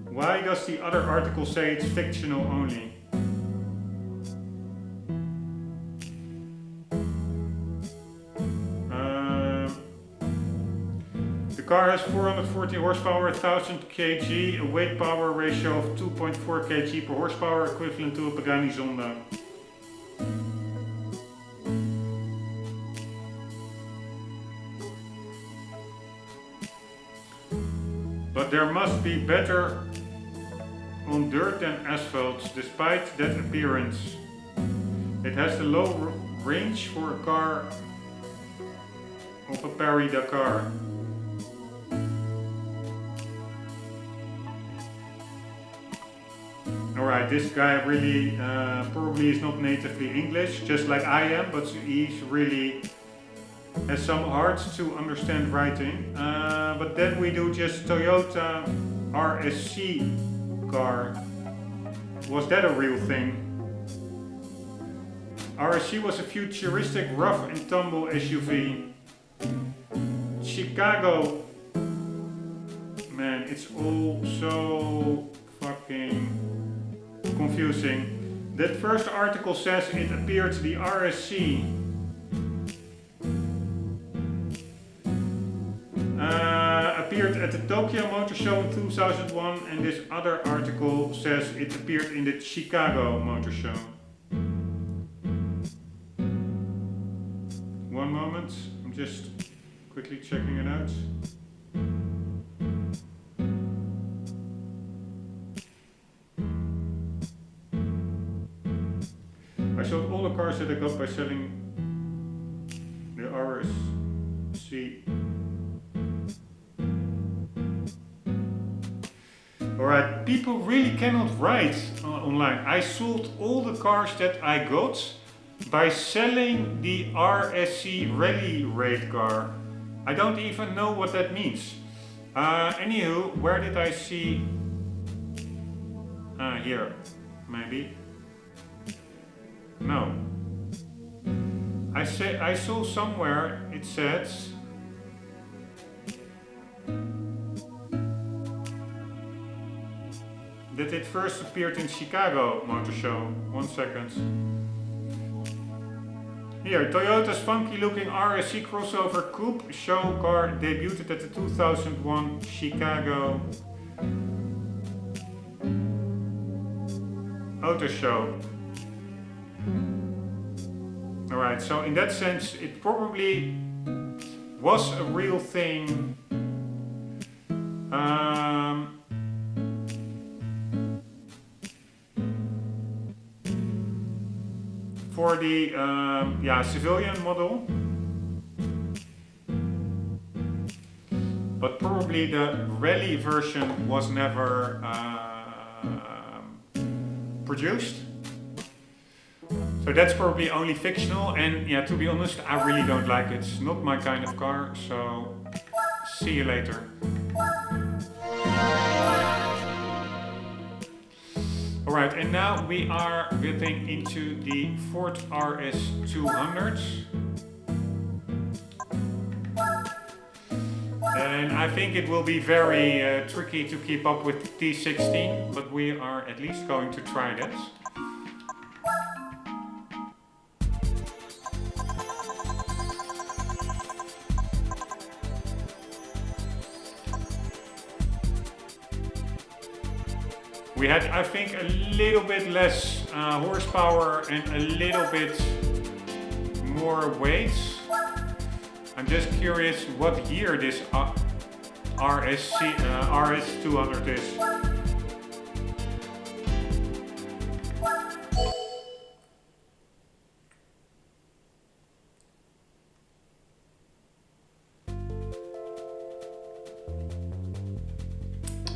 Speaker 1: Why does the other article say it's fictional only? The car has 440 horsepower, 1000 kg, a weight power ratio of 2.4 kg per horsepower, equivalent to a Pagani Zonda. But there must be better on dirt than asphalt, despite that appearance. It has the low range for a car of a Paris-Dakar. Alright, this guy really probably is not natively English, just like I am, but he's really has some heart to understand writing. But then we do just Toyota RSC car. Was that a real thing? RSC was a futuristic rough and tumble SUV. Chicago. Man, it's all so fucking confusing. That first article says it appeared the RSC. Appeared at the Tokyo Motor Show in 2001, and this other article says it appeared in the Chicago Motor Show. One moment, I'm just quickly checking it out. I sold all the cars that I got by selling the RSC. Alright, people really cannot write online. I sold all the cars that I got by selling the RSC Rally Raid car. I don't even know what that means. Anywho, where did I see... here, maybe. No. I saw somewhere it says that it first appeared in Chicago Motor Show. 1 second. Here, Toyota's funky looking RSC crossover coupe show car debuted at the 2001 Chicago Auto Show. Alright, so in that sense it probably was a real thing. For the civilian model, but probably the rally version was never produced. So that's probably only fictional, and yeah, to be honest, I really don't like it. It's not my kind of car, so see you later. Alright, and now we are getting into the Ford RS200. And I think it will be very tricky to keep up with the T16, but we are at least going to try that. We had, I think, a little bit less horsepower and a little bit more weight. I'm just curious what year this RS200 is.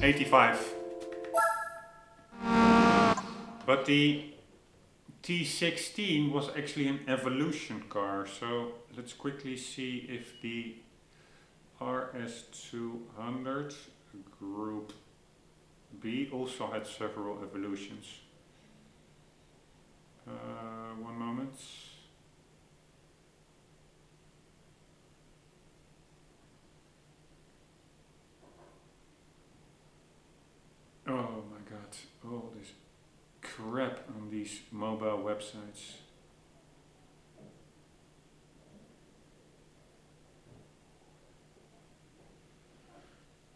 Speaker 1: 85. But the T16 was actually an evolution car, so let's quickly see if the RS200 Group B also had several evolutions. One moment. Oh my god, all this crap on these mobile websites.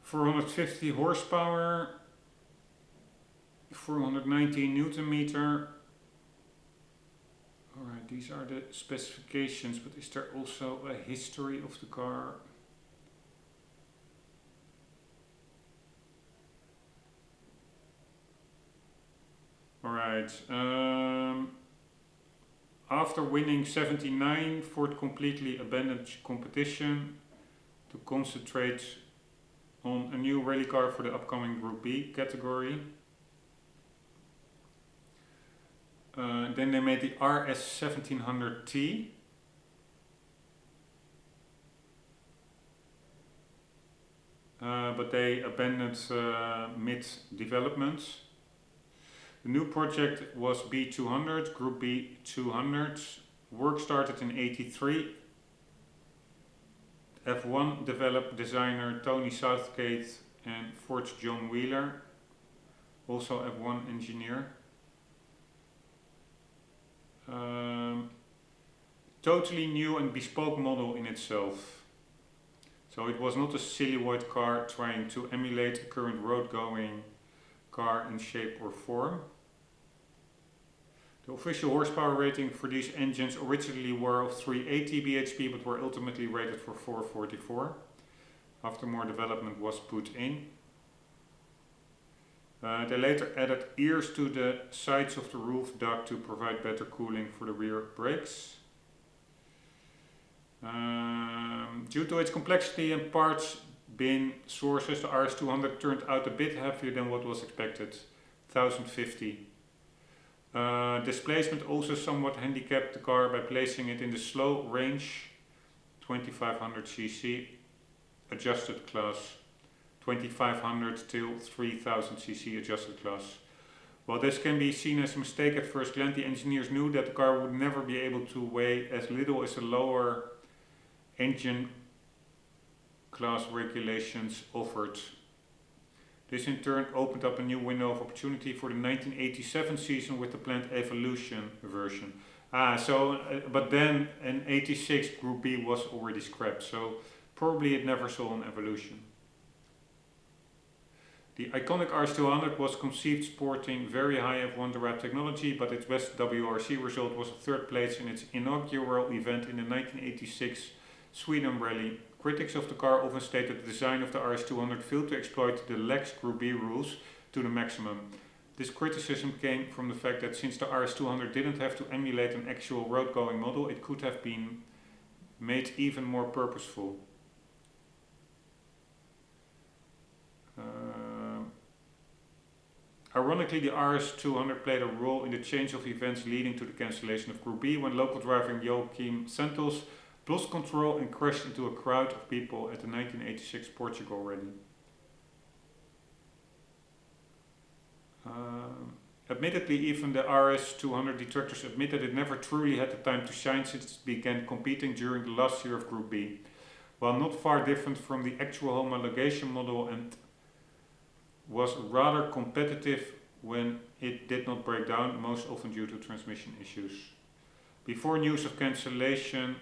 Speaker 1: ...450 horsepower, 419 Newton meter. Alright, these are the specifications, but is there also a history of the car? Alright, after winning 79, Ford completely abandoned competition to concentrate on a new rally car for the upcoming Group B category. Then they made the RS1700T. But they abandoned mid-development. The new project was B200, Group B200. Work started in '83. F1 developed designer Tony Southgate and Ford's John Wheeler, also F1 engineer. Totally new and bespoke model in itself. So it was not a silhouette car trying to emulate a current road-going car in shape or form. The official horsepower rating for these engines originally were of 380 bhp but were ultimately rated for 444 after more development was put in. They later added ears to the sides of the roof duct to provide better cooling for the rear brakes. Due to its complexity and parts bin sources, the RS200 turned out a bit heavier than what was expected, 1050. Displacement also somewhat handicapped the car by placing it in the slow range 2500cc adjusted class, 2500 till 3000cc adjusted class. While this can be seen as a mistake at first glance, the engineers knew that the car would never be able to weigh as little as the lower engine class regulations offered. This in turn opened up a new window of opportunity for the 1987 season with the planned Evolution version. But then an 86 Group B was already scrapped, so probably it never saw an Evolution. The iconic RS200 was conceived sporting very high F1 derived technology, but its best WRC result was a third place in its inaugural event in the 1986 Sweden Rally. Critics of the car often state that the design of the RS200 failed to exploit the lax Group B rules to the maximum. This criticism came from the fact that since the RS200 didn't have to emulate an actual road-going model, it could have been made even more purposeful. Ironically, the RS200 played a role in the change of events leading to the cancellation of Group B when local driver Joaquim Santos lost control and crashed into a crowd of people at the 1986 Portugal Rally. Admittedly, even the RS200 detractors admit that it never truly had the time to shine since it began competing during the last year of Group B. While not far different from the actual homologation model and was rather competitive when it did not break down, most often due to transmission issues. Before news of cancellation,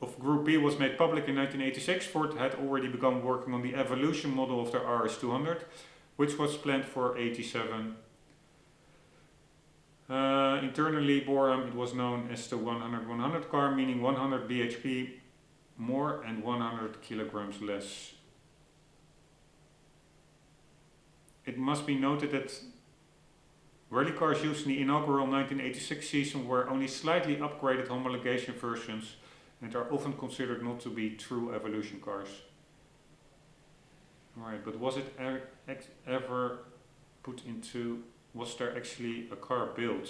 Speaker 1: of Group B was made public in 1986, Ford had already begun working on the Evolution model of their RS200, which was planned for '87. Internally, Borum, it was known as the 100-100 car, meaning 100 bhp more and 100 kilograms less. It must be noted that Rally cars used in the inaugural 1986 season were only slightly upgraded homologation versions and are often considered not to be true evolution cars. Alright, but was it ever put into, was there actually a car built?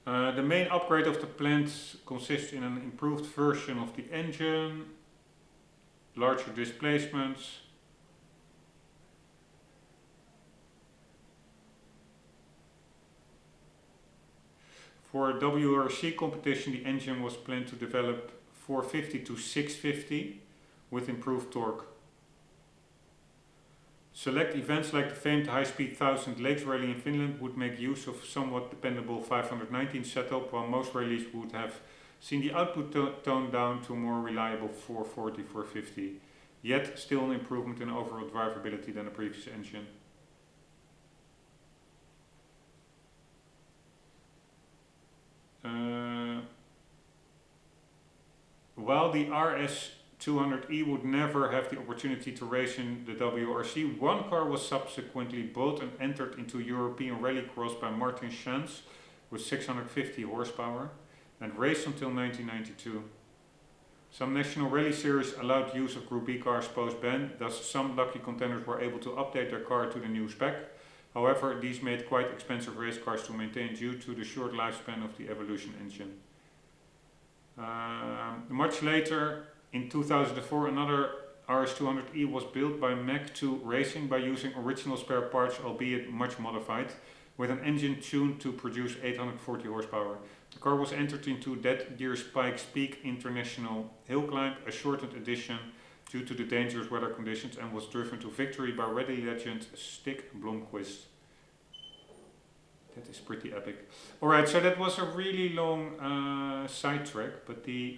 Speaker 1: The main upgrade of the plant consists in an improved version of the engine, larger displacements, for a WRC competition. The engine was planned to develop 450 to 650 with improved torque. Select events like the famed high-speed 1000 Lakes Rally in Finland would make use of somewhat dependable 519 setup, while most rallies would have seen the output toned down to a more reliable 440, 450, yet still an improvement in overall drivability than the previous engine. While the RS200E would never have the opportunity to race in the WRC, one car was subsequently bought and entered into European Rallycross by Martin Schantz with 650 horsepower and raced until 1992. Some national rally series allowed use of Group B cars post-ban, thus some lucky contenders were able to update their car to the new spec. However, these made quite expensive race cars to maintain due to the short lifespan of the Evolution engine. Much later, in 2004, another RS200E was built by Mach2 Racing by using original spare parts, albeit much modified, with an engine tuned to produce 840 horsepower. The car was entered into that year's Pikes Peak International Hill Climb, a shortened edition due to the dangerous weather conditions, and was driven to victory by rally legend Stig Blomqvist. That is pretty epic. Alright, so that was a really long sidetrack, but the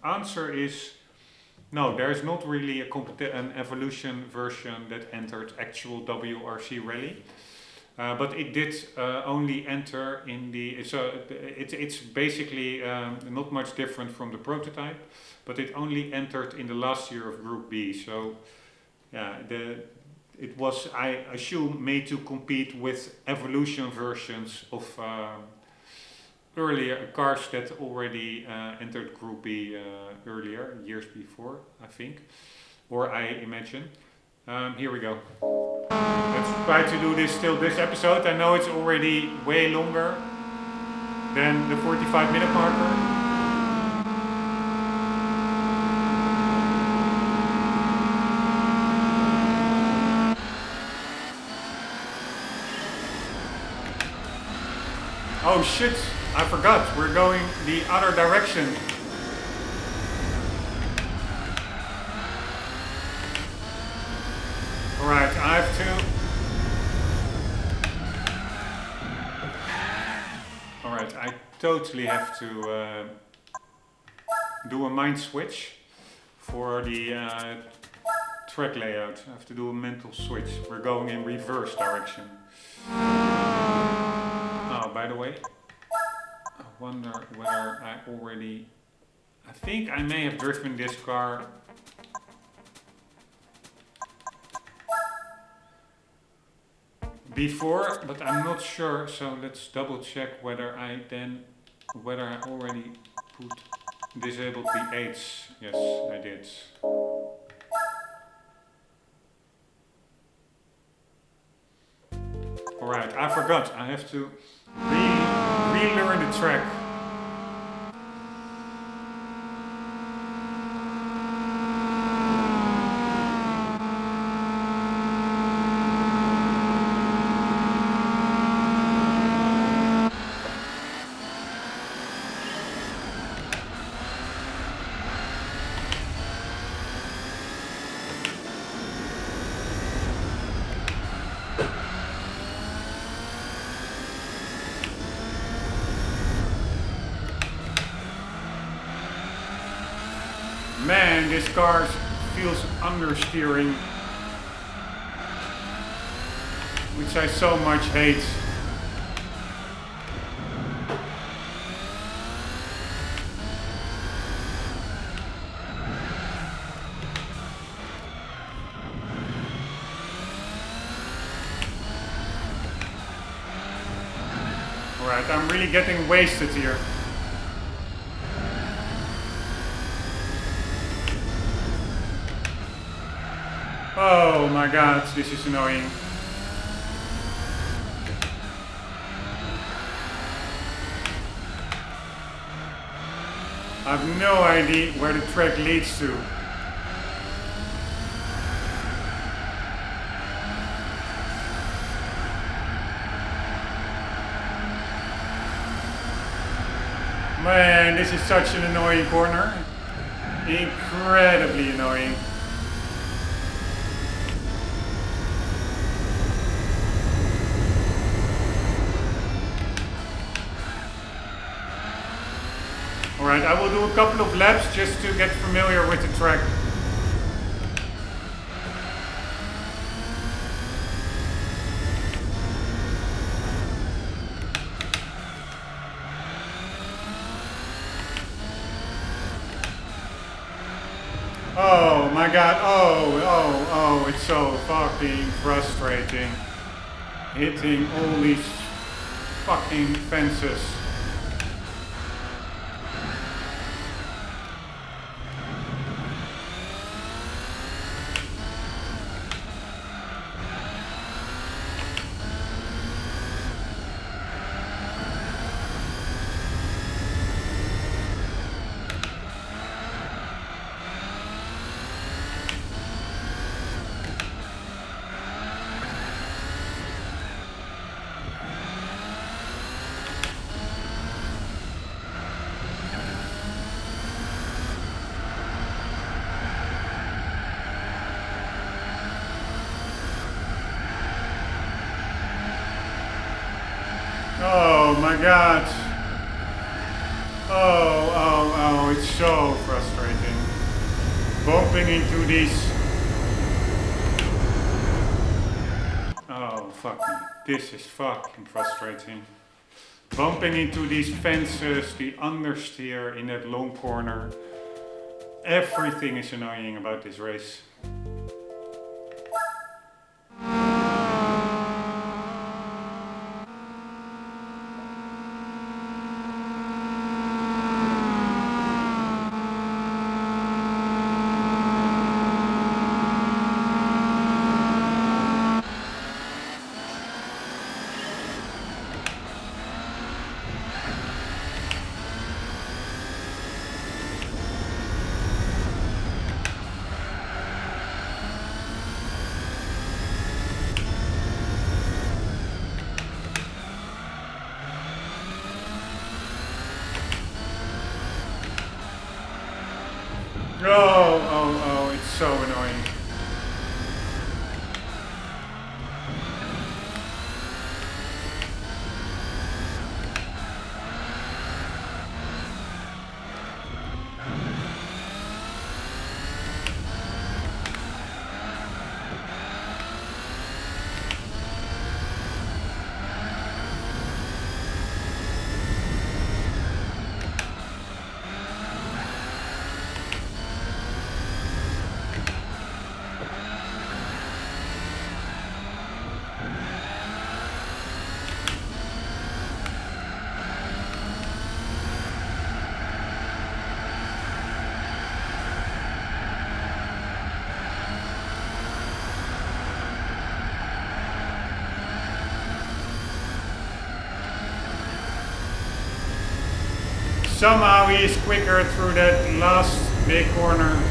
Speaker 1: answer is no, there is not really an evolution version that entered actual WRC rally. But it did only enter in the, so it's basically not much different from the prototype, but it only entered in the last year of Group B. So yeah, it was, I assume, made to compete with evolution versions of earlier cars that already entered Group B earlier, years before, I think, or I imagine. Here we go. Let's try to do this still this episode. I know it's already way longer than the 45-minute marker. Oh shit, I forgot, we're going the other direction. Alright, I have to... Alright, I totally have to do a mind switch for the track layout. I have to do a mental switch. We're going in reverse direction. Oh, by the way, I wonder whether I already... I think I may have driven this car before, but I'm not sure, so let's double check whether I already disabled the 8s. Yes, I did. Alright, I forgot. I have to relearn the track. Man, this car feels understeering, which I so much hate. Alright, I'm really getting wasted here. Oh my god, this is annoying. I have no idea where the track leads to. Man, this is such an annoying corner. Incredibly annoying. Alright, I will do a couple of laps just to get familiar with the track. Oh my god, oh, it's so fucking frustrating. Hitting all these fucking fences. Oh my god. Oh, it's so frustrating. Bumping into these... Oh, fuck me. This is fucking frustrating. Bumping into these fences, the understeer in that long corner. Everything is annoying about this race. Oh, it's so annoying. Somehow he is quicker through that last big corner.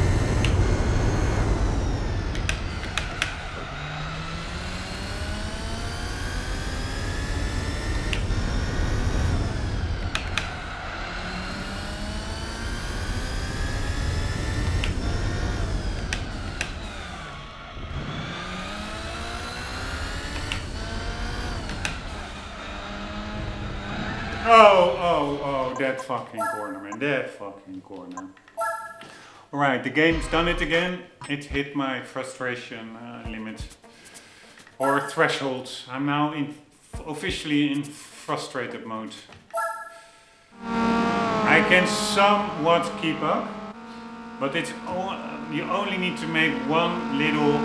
Speaker 1: Oh, that fucking corner, man, that fucking corner. Alright, the game's done it again. It hit my frustration limit. Or threshold. I'm now officially in frustrated mode. I can somewhat keep up, but it's you only need to make one little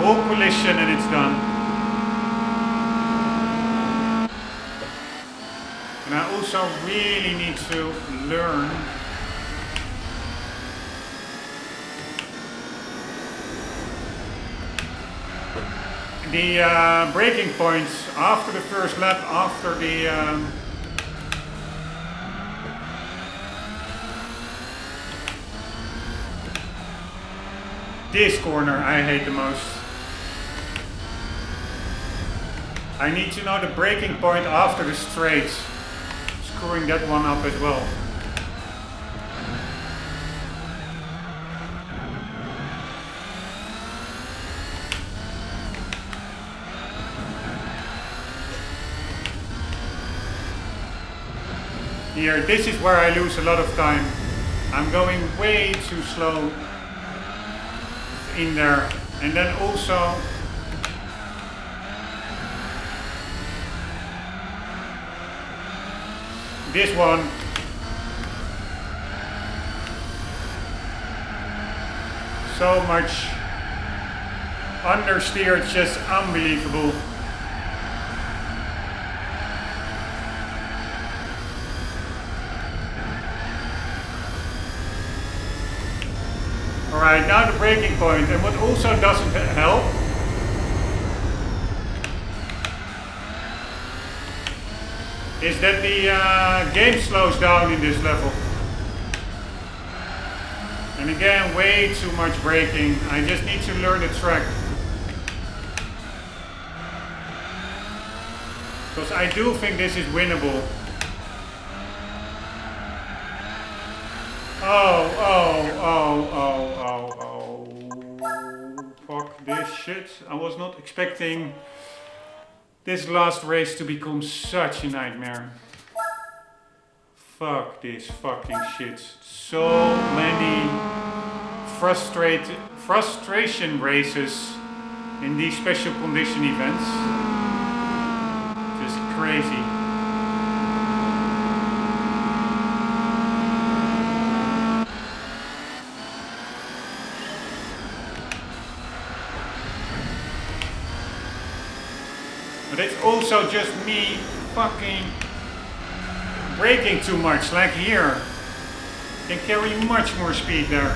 Speaker 1: wall collision and it's done. And I also really need to learn the braking points after the first lap, after the this corner I hate the most. I need to know the braking point after the straights. Screwing that one up as well. Here, this is where I lose a lot of time. I'm going way too slow in there. And then also this one. So much understeer, it's just unbelievable. Alright, now the braking point, and what also doesn't help is that the game slows down in this level. And again, way too much braking. I just need to learn the track. Because I do think this is winnable. Fuck this shit. I was not expecting this last race to become such a nightmare. Fuck this fucking shit. So many frustration races in these special condition events. Just crazy. But it's also just me fucking braking too much, like here. Can carry much more speed there.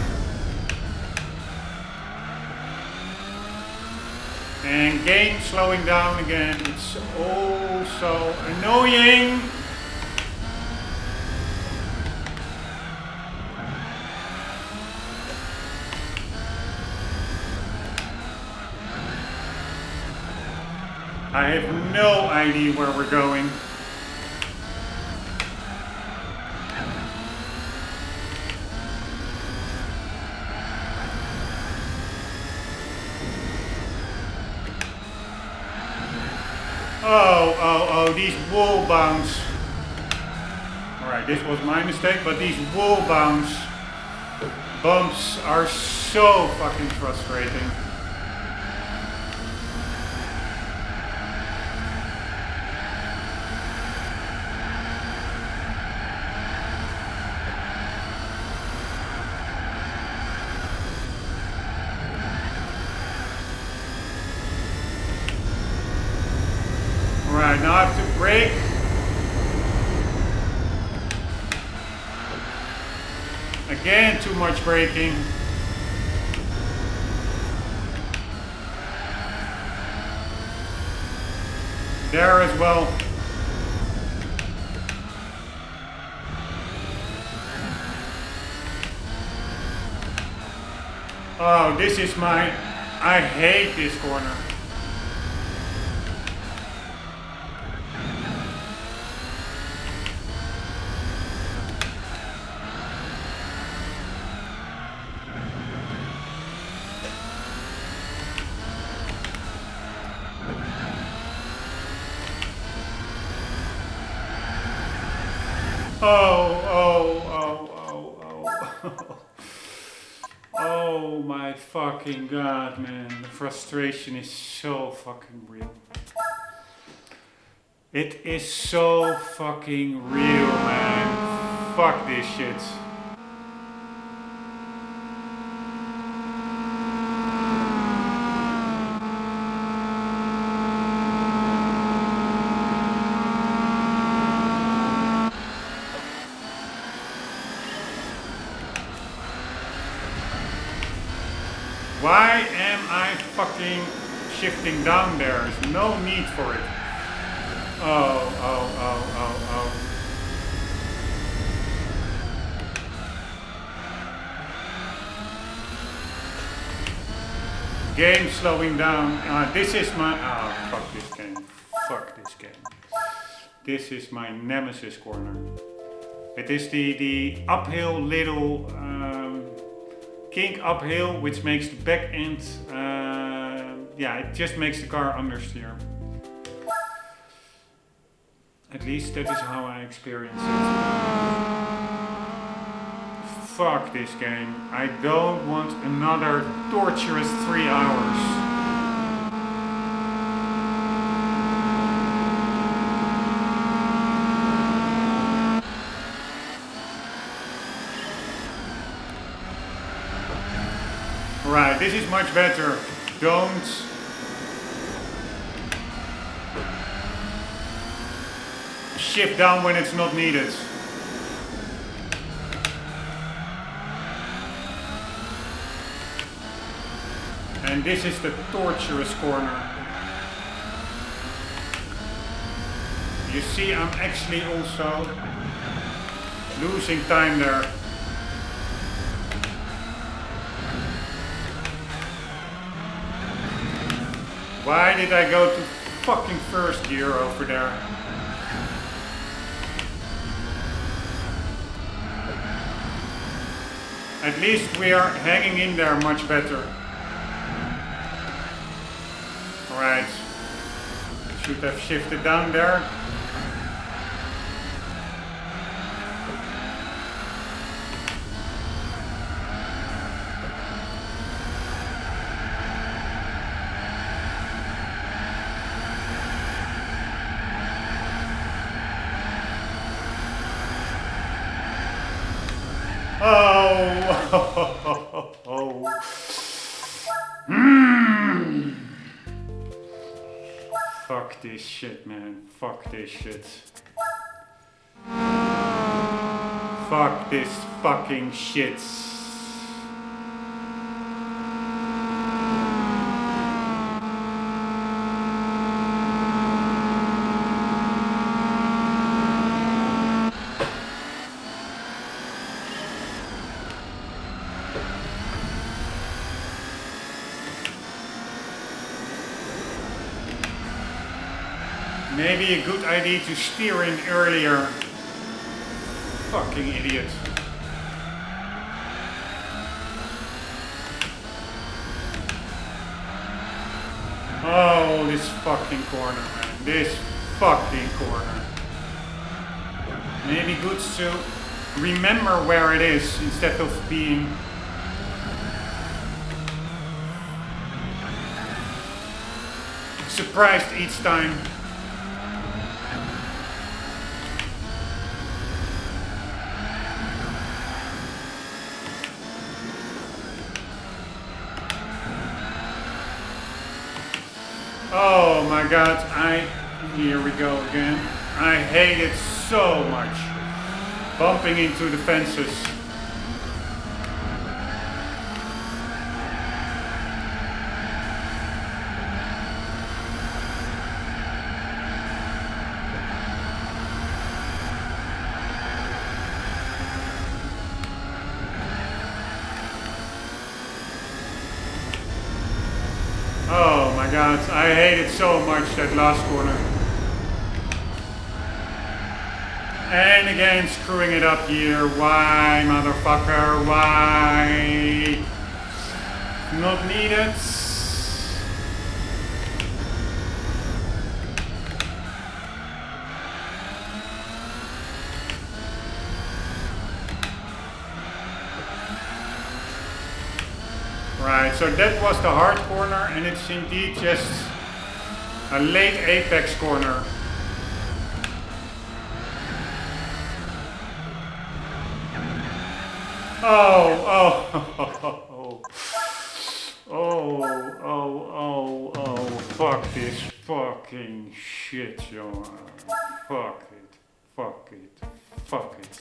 Speaker 1: And game slowing down again, it's all so annoying. I have no idea where we're going. Oh, these wall bounce. Alright, this was my mistake, but these wall bounce bumps are so fucking frustrating. Alright, now I have to brake. Again, too much braking. There as well. Oh, this is my... I hate this corner. Oh my fucking god, man. The frustration is so fucking real. It is so fucking real, man. Fuck this shit. Why am I fucking shifting down there? There's no need for it. Oh. Game slowing down. This is my... fuck this game. Fuck this game. This is my nemesis corner. It is the uphill little kink uphill, which makes the back end, yeah, it just makes the car understeer. At least that is how I experience it. Fuck this game. I don't want another torturous 3 hours. Right, this is much better. Don't shift down when it's not needed. And this is the torturous corner. You see, I'm actually also losing time there. Why did I go to fucking first gear over there? At least we are hanging in there much better. Alright. Should have shifted down there. Fuck this shit, man. Fuck this shit. Fuck this fucking shit. Maybe a good idea to steer in earlier. Fucking idiot. Oh, this fucking corner, man. This fucking corner. Maybe good to remember where it is instead of being surprised each time. Oh my god, here we go again. I hate it so much. Bumping into the fences. Oh my god, I hate it so much, that last corner. And again, screwing it up here. Why, motherfucker? Why? Not needed. Right, so that was the hard corner, and it's indeed just a late apex corner. Oh, fuck this fucking shit, yo. Fuck it, fuck it, fuck it.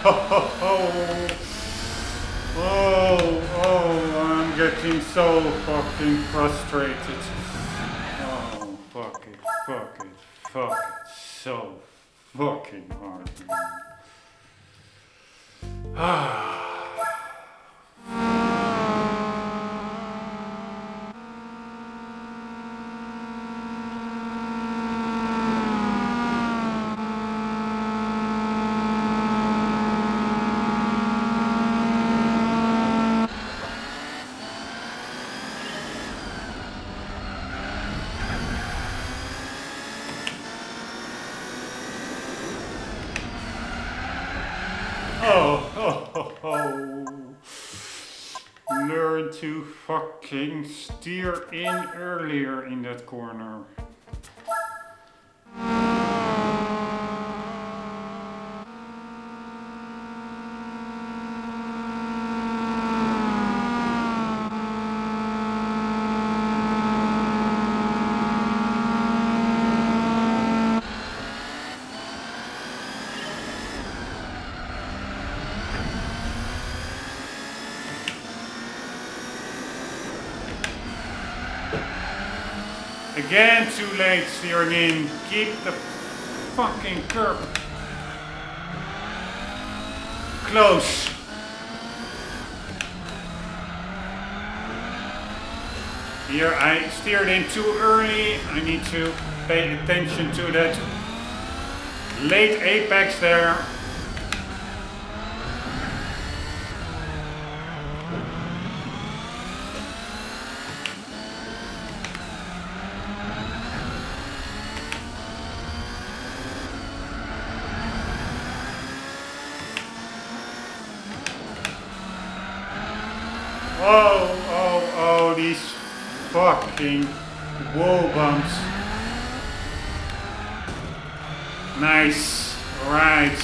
Speaker 1: I'm getting so fucking frustrated. Oh, fuck it. So fucking hard, man. Learn to fucking steer in earlier in that corner. Again, too late steering in. Keep the fucking curb close. Here I steered in too early. I need to pay attention to that late apex there. Oh, these fucking wall bumps. Nice. Alright.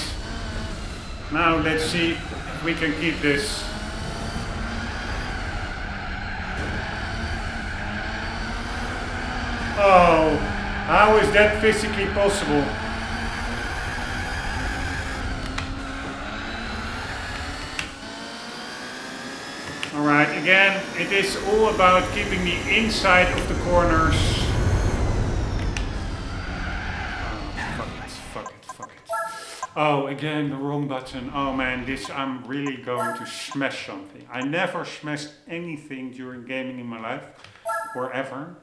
Speaker 1: Now let's see if we can keep this. Oh, how is that physically possible? Alright, again, it is all about keeping the inside of the corners. Oh, fuck it. Oh, again, the wrong button. Oh man, I'm really going to smash something. I never smashed anything during gaming in my life, or ever.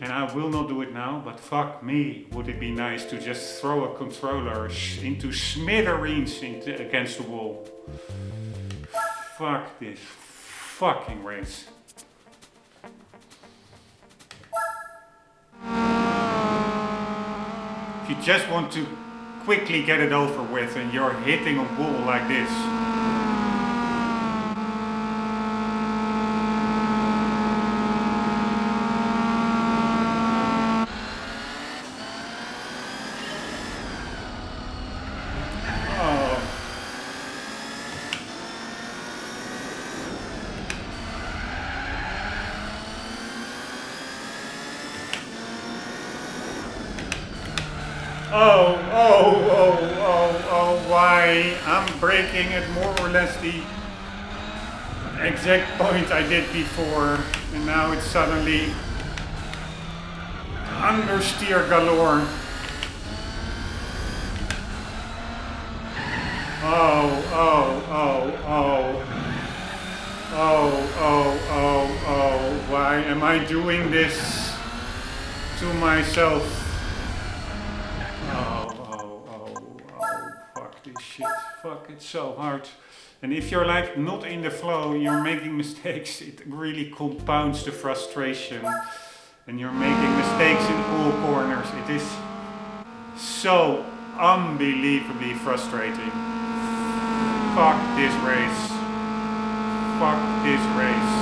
Speaker 1: And I will not do it now, but fuck me, would it be nice to just throw a controller into smithereens against the wall. Fuck this fucking race. If you just want to quickly get it over with and you're hitting a wall like this. Why? I'm braking at more or less the exact point I did before, and now it's suddenly understeer galore. Why am I doing this to myself? Fuck this shit. Fuck, it's so hard. And if you're like not in the flow, you're making mistakes, it really compounds the frustration. And you're making mistakes in all corners. It is so unbelievably frustrating. Fuck this race. Fuck this race.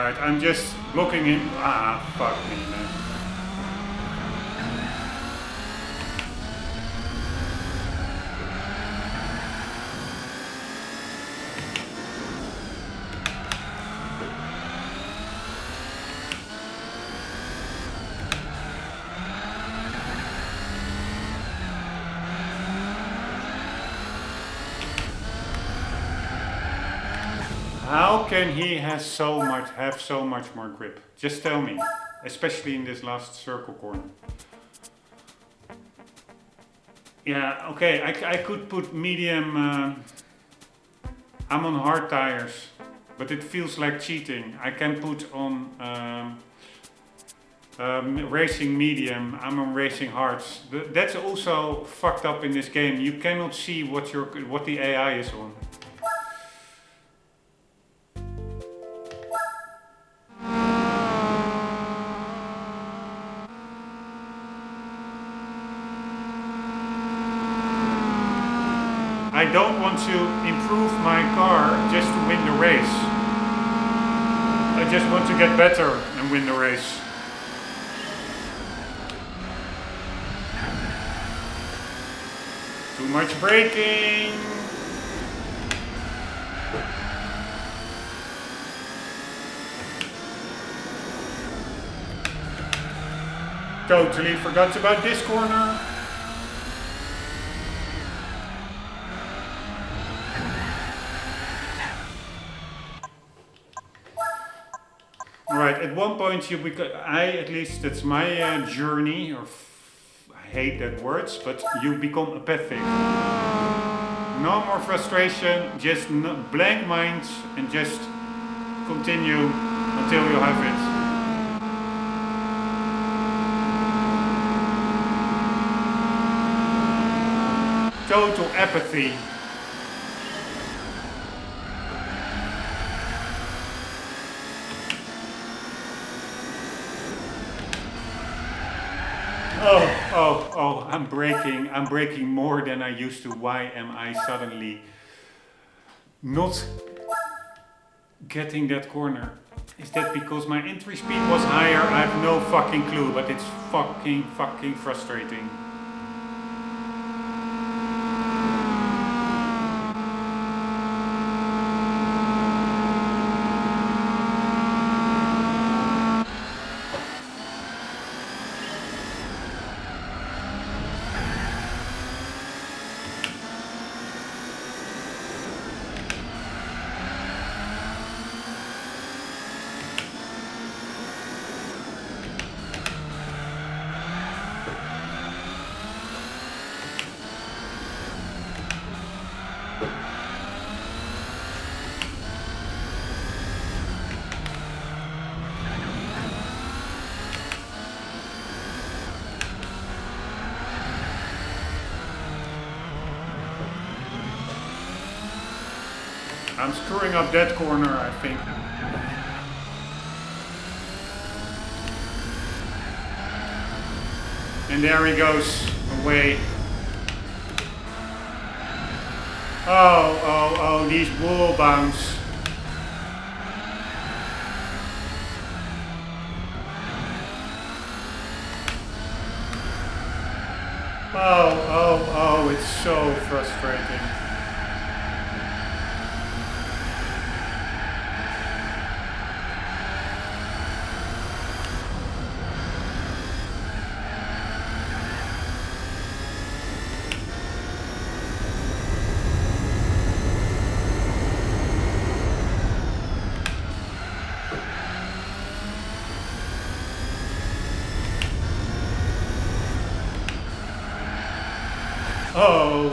Speaker 1: Alright, I'm just blocking him. Ah, fuck me, man. How can he have so much more grip? Just tell me, especially in this last circle corner. Yeah, okay, I could put medium. I'm on hard tires, but it feels like cheating. I can put on racing medium. I'm on racing hards. That's also fucked up in this game. You cannot see what the AI is on. I don't want to improve my car just to win the race. I just want to get better and win the race. Too much braking. Totally forgot about this corner. Right, at one point at least that's my journey, or I hate that words, but you become apathic. No more frustration, just blank minds and just continue until you have it. Total apathy. Oh, I'm braking more than I used to. Why am I suddenly not getting that corner? Is that because my entry speed was higher? I have no fucking clue, but it's fucking frustrating. I'm screwing up that corner, I think. And there he goes, away. Oh, these wall bounce. Oh, it's so frustrating. Oh,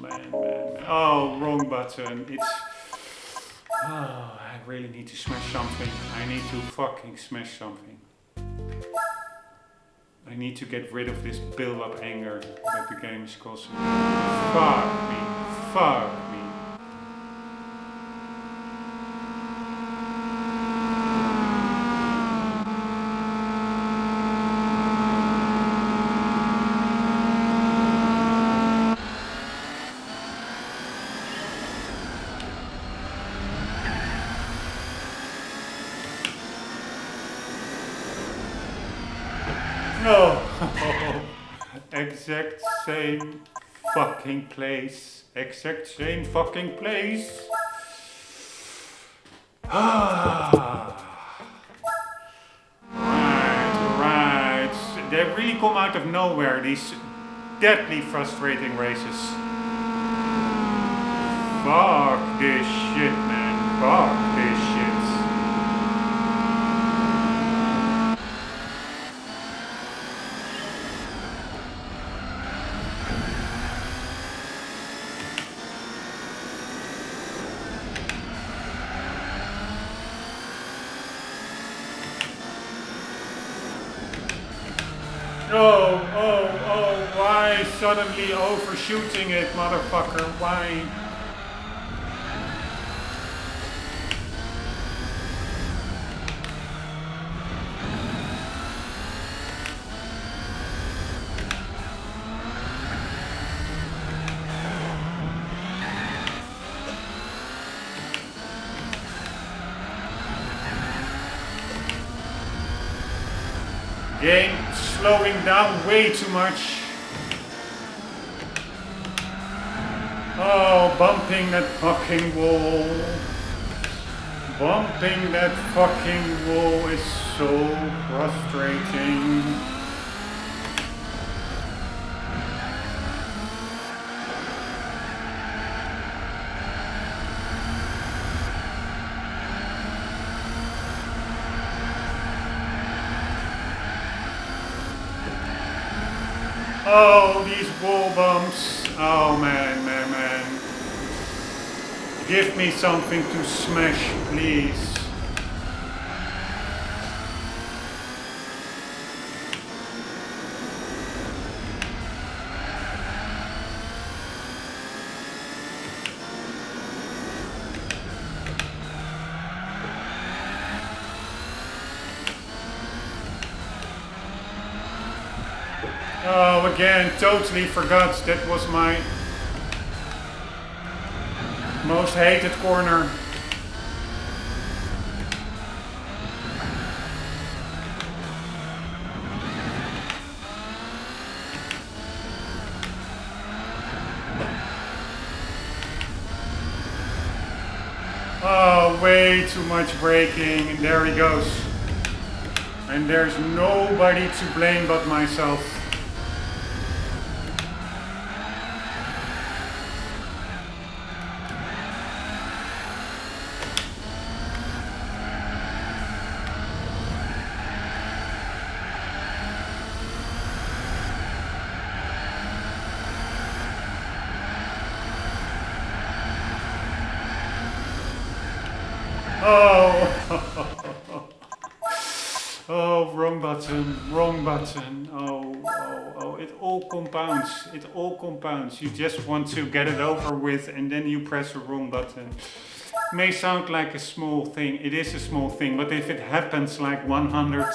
Speaker 1: man. Oh, wrong button. I really need to smash something. I need to fucking smash something. I need to get rid of this build-up anger that the game is causing. Fuck me. No. Exact same fucking place. Exact same fucking place. Right. They really come out of nowhere, these deadly frustrating races. Fuck this shit, man. Fuck this shit. Oh, why suddenly overshooting it, motherfucker, why? Game slowing down way too much. Oh, bumping that fucking wall. Bumping that fucking wall is so frustrating. Oh, these wall bumps. Oh man. Give me something to smash, please. Oh, again, totally forgot that was my most hated corner. Oh, way too much braking, and there he goes. And there's nobody to blame but myself. Oh, wrong button. Oh, it all compounds. You just want to get it over with and then you press the wrong button. May sound like a small thing, it is a small thing, but if it happens like 100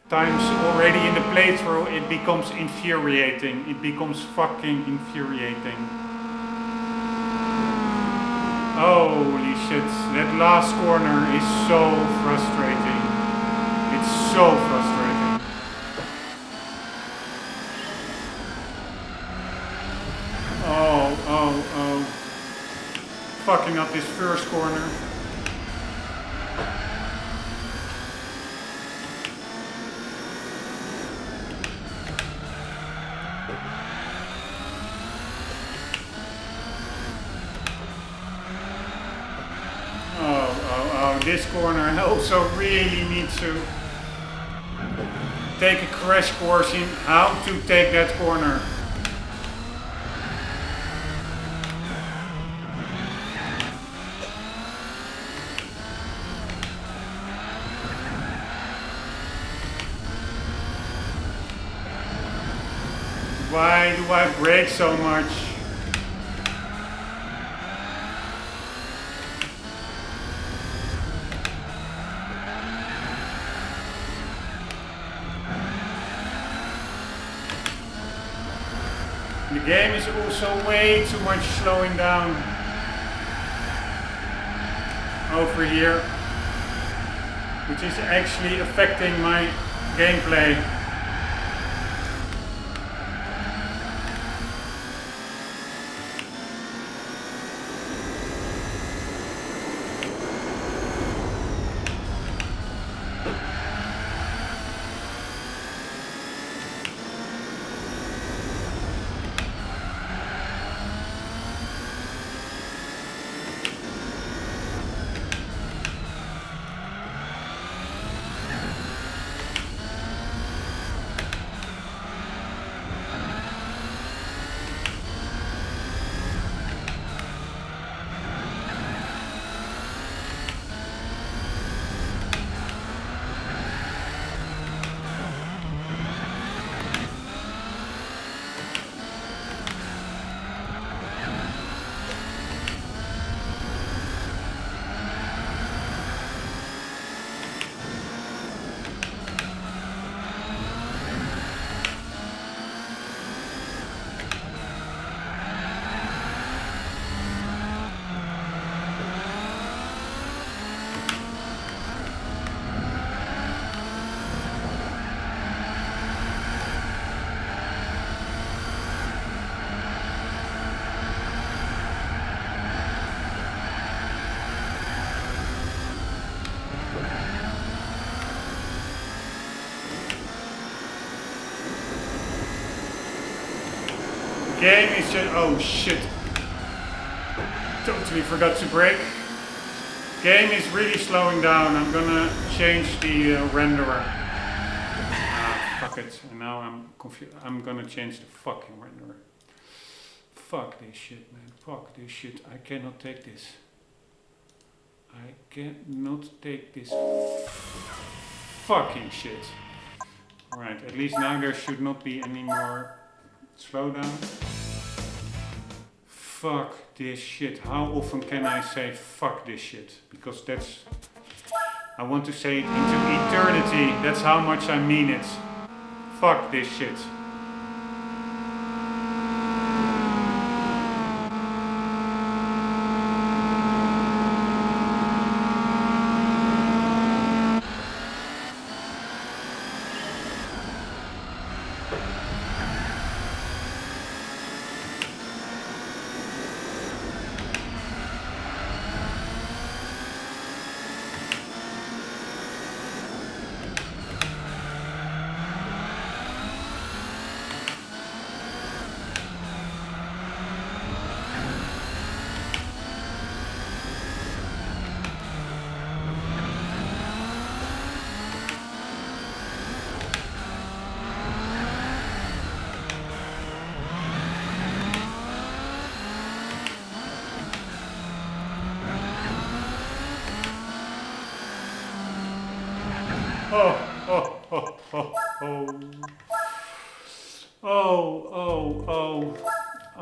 Speaker 1: times already in the playthrough, it becomes infuriating. It becomes fucking infuriating. Holy shit, that last corner is so frustrating. It's so frustrating. Oh. Fucking up this first corner. This corner, I also really need to take a crash course in how to take that corner. Why do I brake so much? The game is also way too much slowing down over here, which is actually affecting my gameplay. Game is just, oh shit. Totally forgot to brake. Game is really slowing down. I'm gonna change the renderer. Fuck it. And now I'm confused. I'm gonna change the fucking renderer. Fuck this shit, man. Fuck this shit. I cannot take this. I cannot take this fucking shit. Right, at least now there should not be any more slowdown. Fuck this shit. How often can I say fuck this shit? Because that's... I want to say it into eternity. That's how much I mean it. Fuck this shit.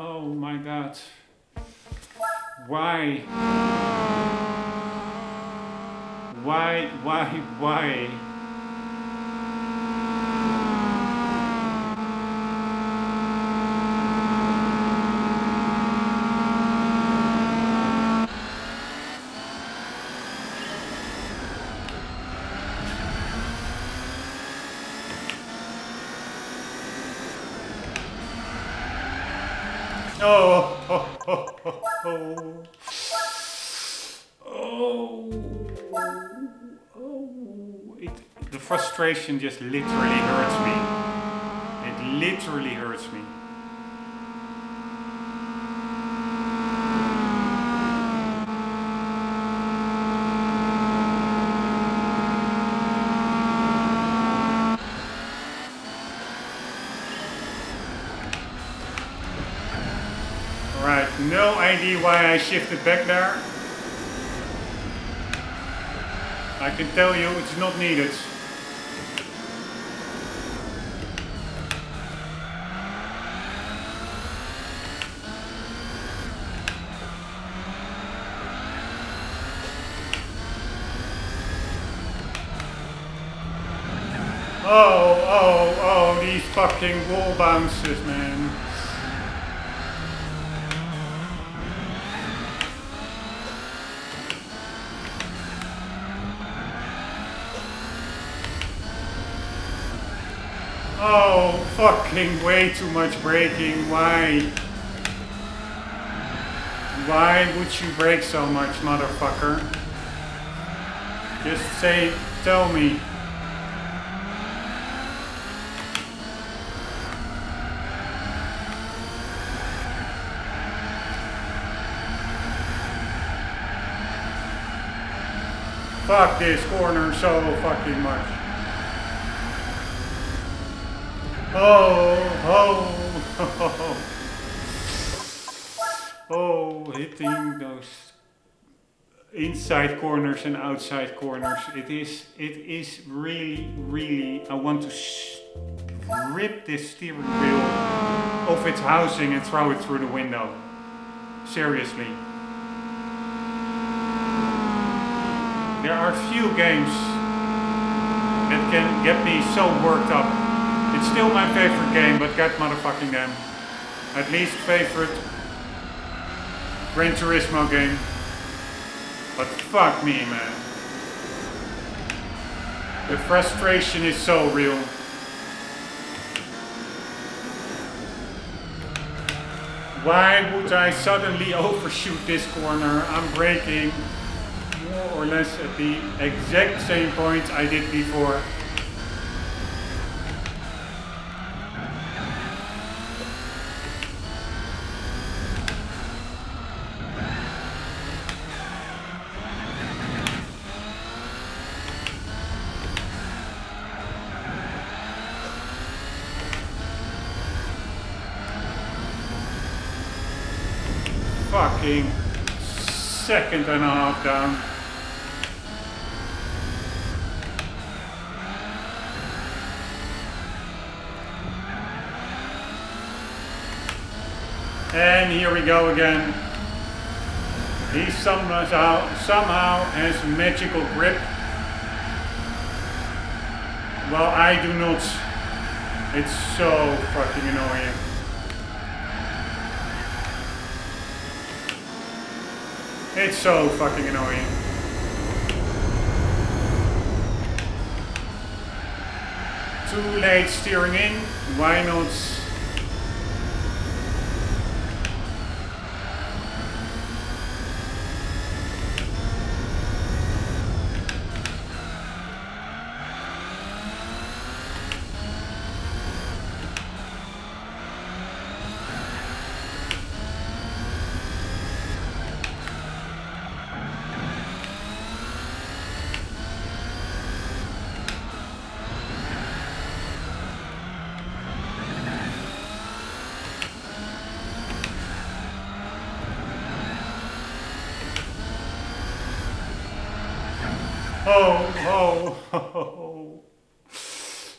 Speaker 1: Oh my god. Why? The frustration just literally hurts me. It literally hurts me. No idea why I shifted back there. I can tell you it's not needed. Oh, these fucking wall bounces, man. Oh, fucking way too much braking. Why? Why would you brake so much, motherfucker? Just say, tell me. Fuck this corner so fucking much. Hitting those inside corners and outside corners. It is really, I want to rip this steering wheel off its housing and throw it through the window. Seriously. There are few games that can get me so worked up. It's still my favorite game, but god motherfucking damn. At least favorite Gran Turismo game. But fuck me, man. The frustration is so real. Why would I suddenly overshoot this corner? I'm braking more or less at the exact same point I did before. fucking second and a half down. And here we go again. He somehow has magical grip. Well, I do not. It's so fucking annoying. It's so fucking annoying. Too late steering in. Why not? Oh,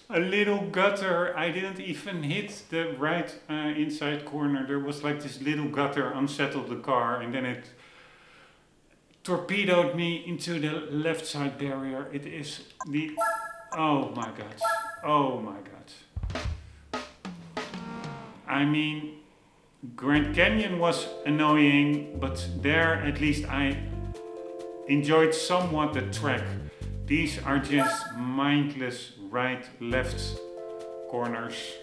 Speaker 1: a little gutter. I didn't even hit the right inside corner. There was like this little gutter unsettled the car, and then it torpedoed me into the left side barrier. It is the... Oh my god. Oh my god. I mean, Grand Canyon was annoying, but there at least I enjoyed somewhat the track. These are just mindless right, left corners.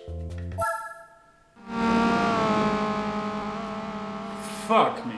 Speaker 1: Fuck me.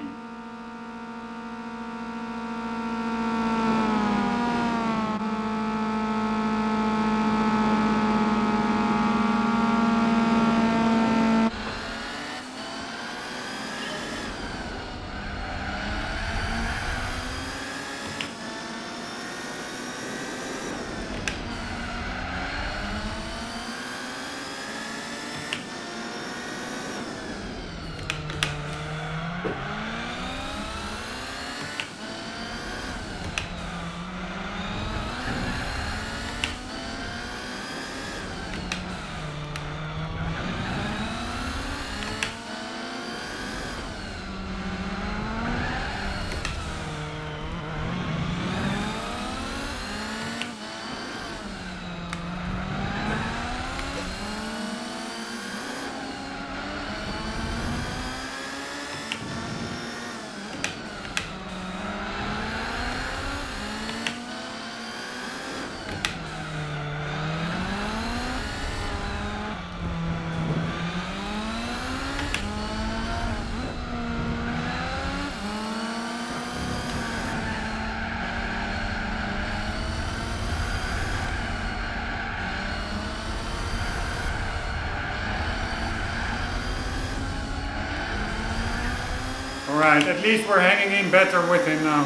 Speaker 1: Alright, at least we're hanging in better with him now.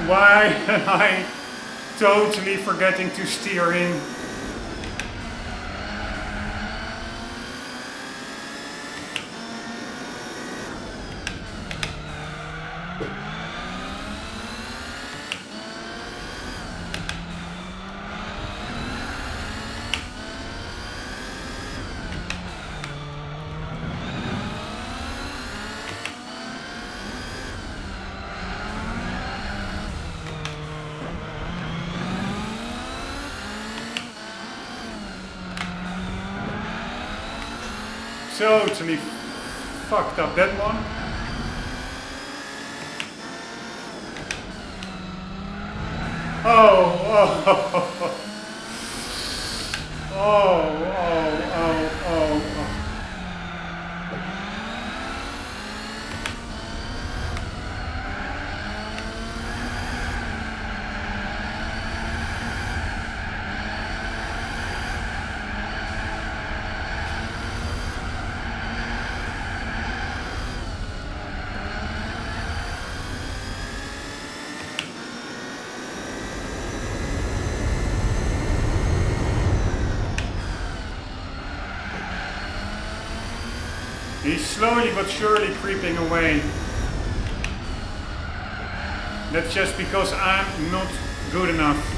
Speaker 1: Why am I totally forgetting to steer in? Totally fucked up that one. Oh. slowly but surely creeping away. That's just because I'm not good enough.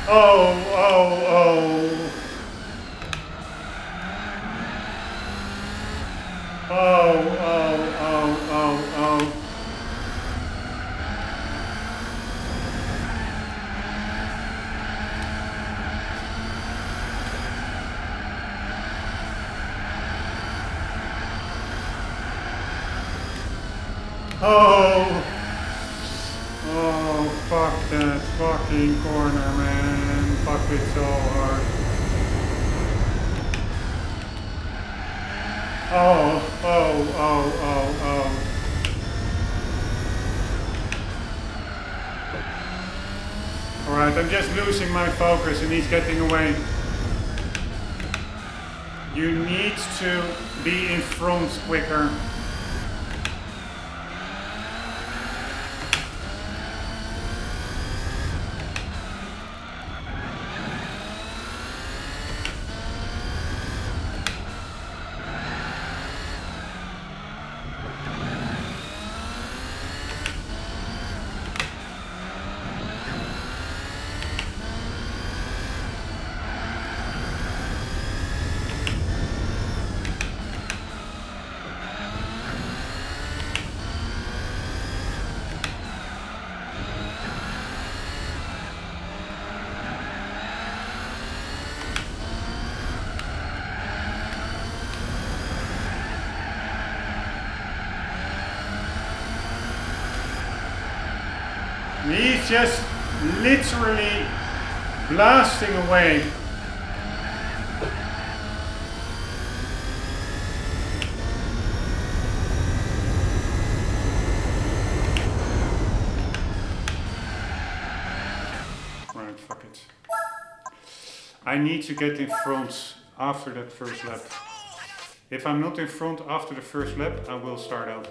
Speaker 1: Oh, oh, oh. Oh, oh, oh, oh, oh. Oh. Oh, fuck that fucking corner, man. Fuck it so hard. Oh, oh, oh, oh, oh. Alright, I'm just losing my focus and he's getting away. You need to be in front quicker. He's just literally blasting away. Right, fuck it. I need to get in front after that first lap. If I'm not in front after the first lap, I will start out.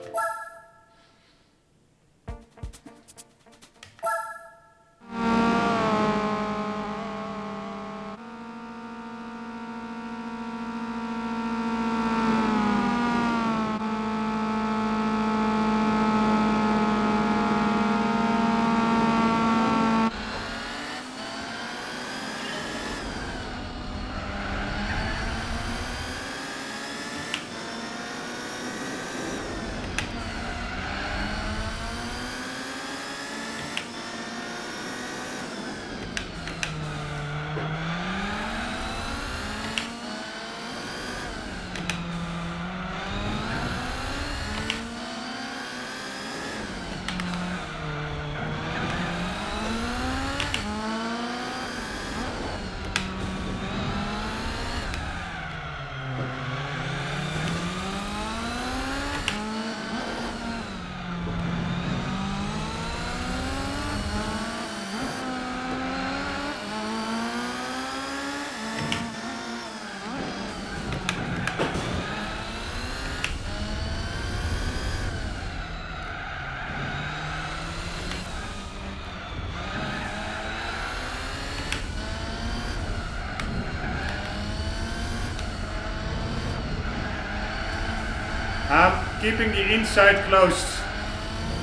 Speaker 1: I'm keeping the inside closed,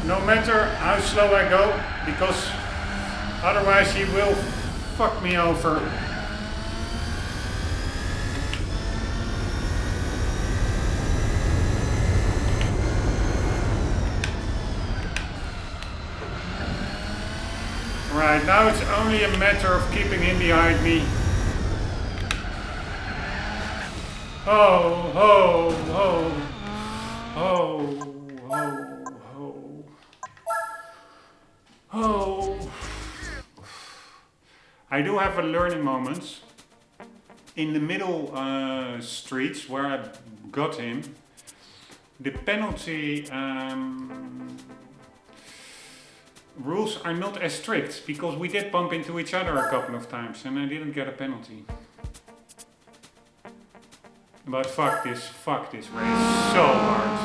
Speaker 1: no matter how slow I go, because otherwise he will fuck me over. Right, now it's only a matter of keeping him behind me. Oh, oh, oh. Oh, oh, oh. Oh. I do have a learning moment. In the middle streets where I got him, the penalty rules are not as strict because we did bump into each other a couple of times and I didn't get a penalty. But fuck this race so hard.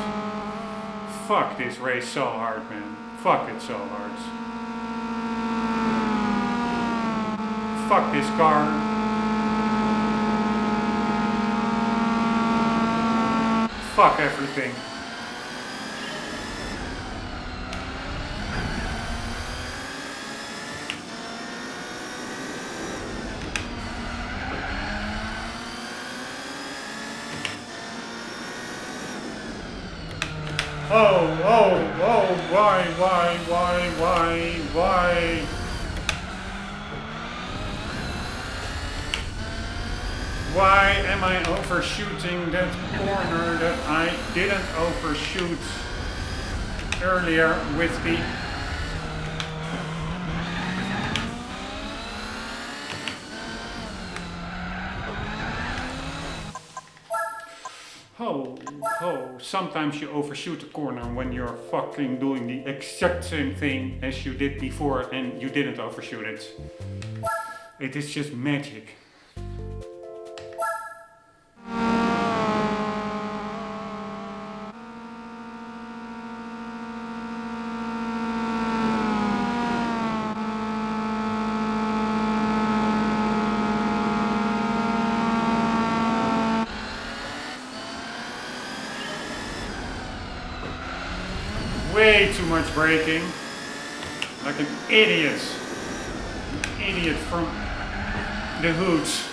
Speaker 1: Fuck this race so hard, man. Fuck it so hard. Fuck this car. Fuck everything. Why? Why am I overshooting that corner that I didn't overshoot earlier with the... Sometimes you overshoot a corner when you're fucking doing the exact same thing as you did before and you didn't overshoot it. It is just magic. Way too much braking, like an idiot. Idiot from the hoods.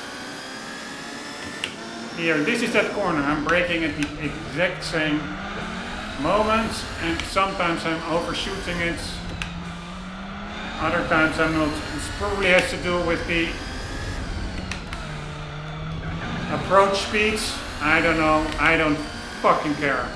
Speaker 1: Here, this is that corner. I'm braking at the exact same moment, and sometimes I'm overshooting it. Other times I'm not. This probably has to do with the approach speeds. I don't know. I don't fucking care.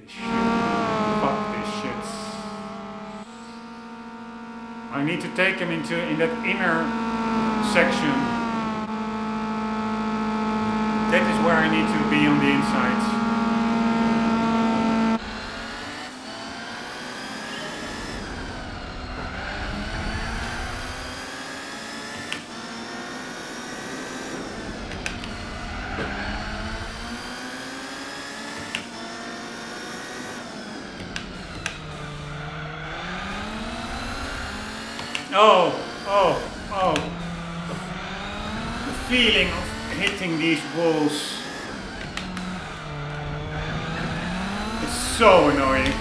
Speaker 1: Jongens. Fuck this shit. I need to take him in that inner section. That is where I need to be on the inside. The feeling of hitting these walls is so annoying.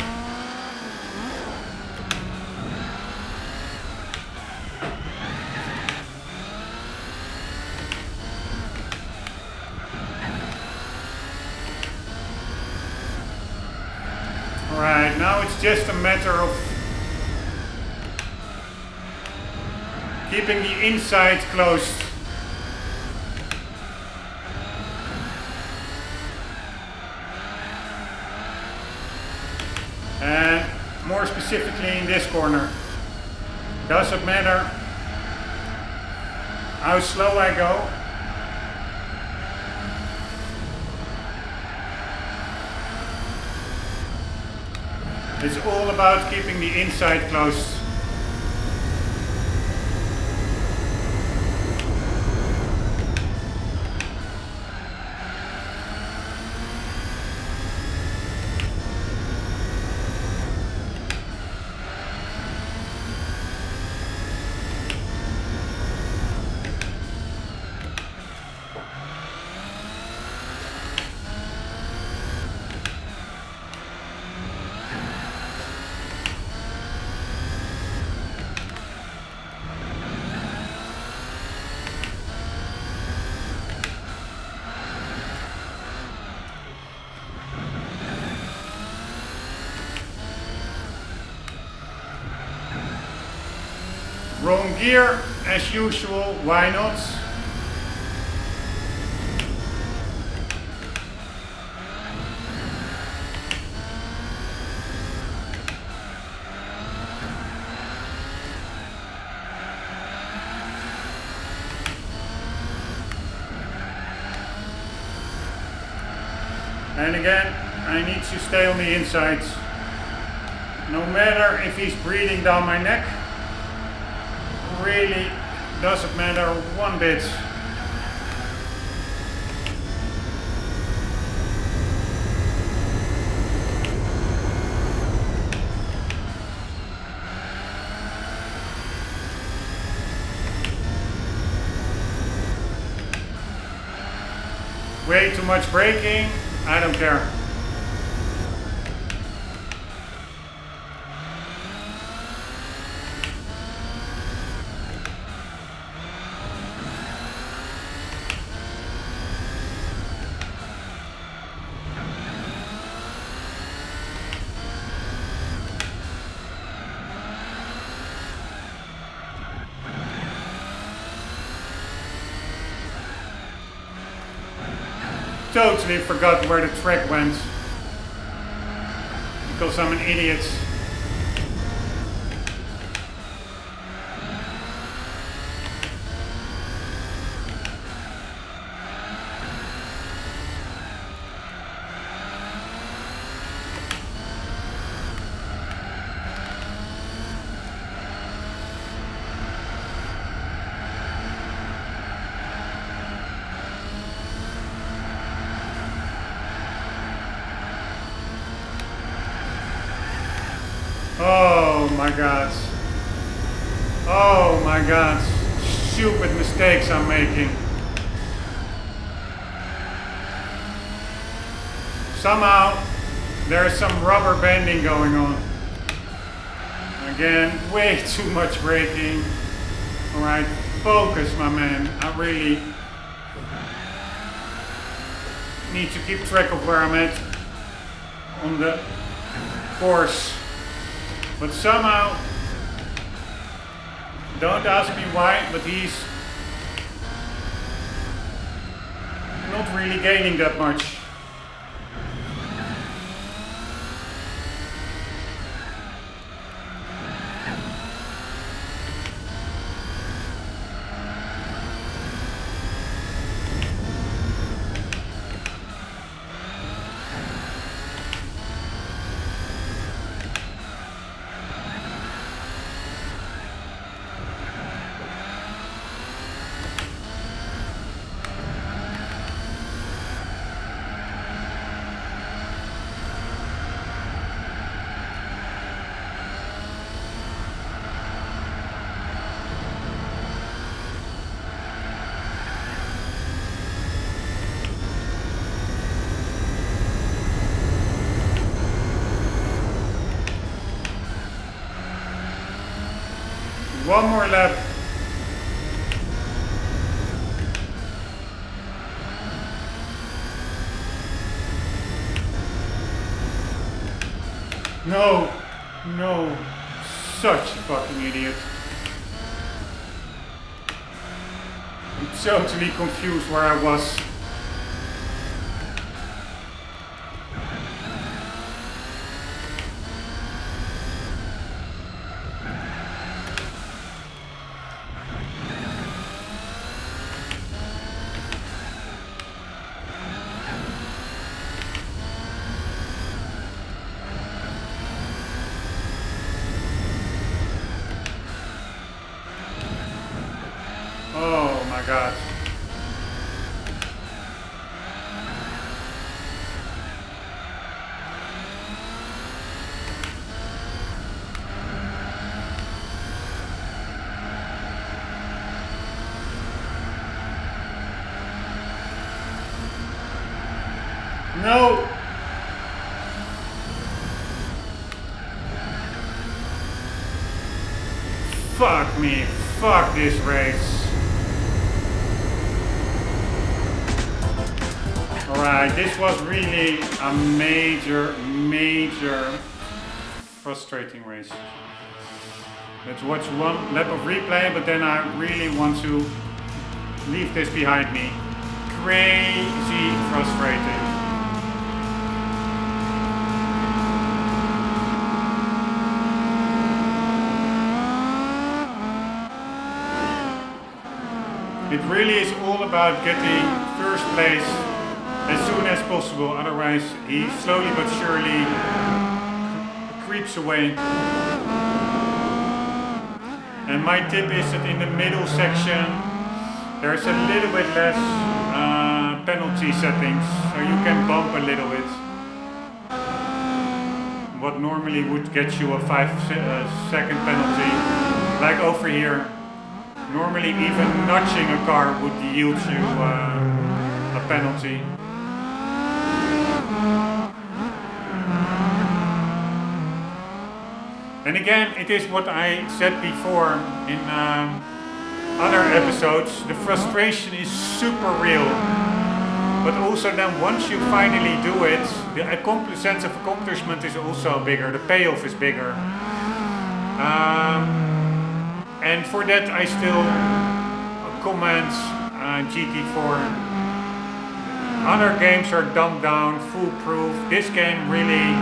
Speaker 1: Alright, now it's just a matter of keeping the inside closed. And more specifically in this corner. Doesn't matter how slow I go. It's all about keeping the inside closed. Wrong gear, as usual, why not? And again, I need to stay on the inside. No matter if he's breathing down my neck, really doesn't matter one bit. Way too much braking, I don't care. Totally forgot where the track went because I'm an idiot. Oh my god. Oh my god. Stupid mistakes I'm making. Somehow there's some rubber banding going on. Again, way too much braking. Alright, focus my man. I really need to keep track of where I'm at on the course. But somehow, don't ask me why, but he's not really gaining that much. One more lap. No, no, such a fucking idiot. I'm totally confused where I was. Oh my god. No. Fuck me. Fuck this race. Alright, this was really a major frustrating race. Let's watch one lap of replay, but then I really want to leave this behind me. Crazy frustrating. It really is all about getting first place as soon as possible, otherwise he slowly but surely creeps away. And my tip is that in the middle section there's a little bit less penalty settings, so you can bump a little bit. What normally would get you a 5-second penalty, like over here. Normally even nudging a car would yield you a penalty. And again, it is what I said before in other episodes, the frustration is super real. But also then once you finally do it, the sense of accomplishment is also bigger, the payoff is bigger. And for that I still commend GT4. Other games are dumbed down, foolproof. This game really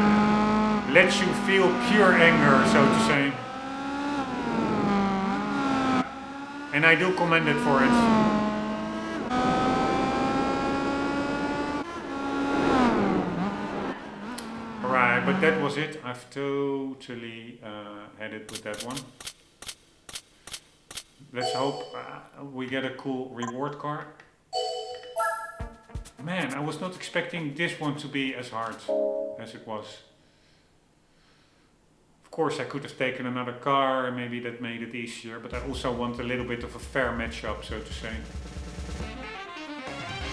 Speaker 1: lets you feel pure anger, so to say. And I do commend it for it. Alright, but that was it. I've totally had it with that one. Let's hope we get a cool reward card. Man, I was not expecting this one to be as hard as it was. Of course I could have taken another car and maybe that made it easier, but I also want a little bit of a fair matchup, so to say.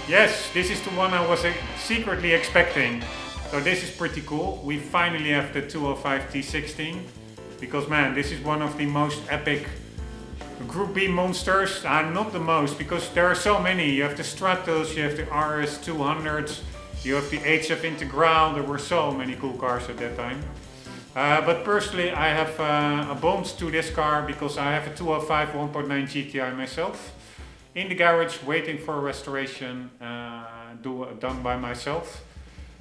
Speaker 1: Yes, this is the one I was secretly expecting. So this is pretty cool. We finally have the 205 T16. Because man, this is one of the most epic Group B monsters. Not the most, because there are so many. You have the Stratos, you have the RS200s, you have the HF Integral. There were so many cool cars at that time. But personally I have a bond to this car because I have a 205 1.9 GTI myself in the garage waiting for a restoration done by myself.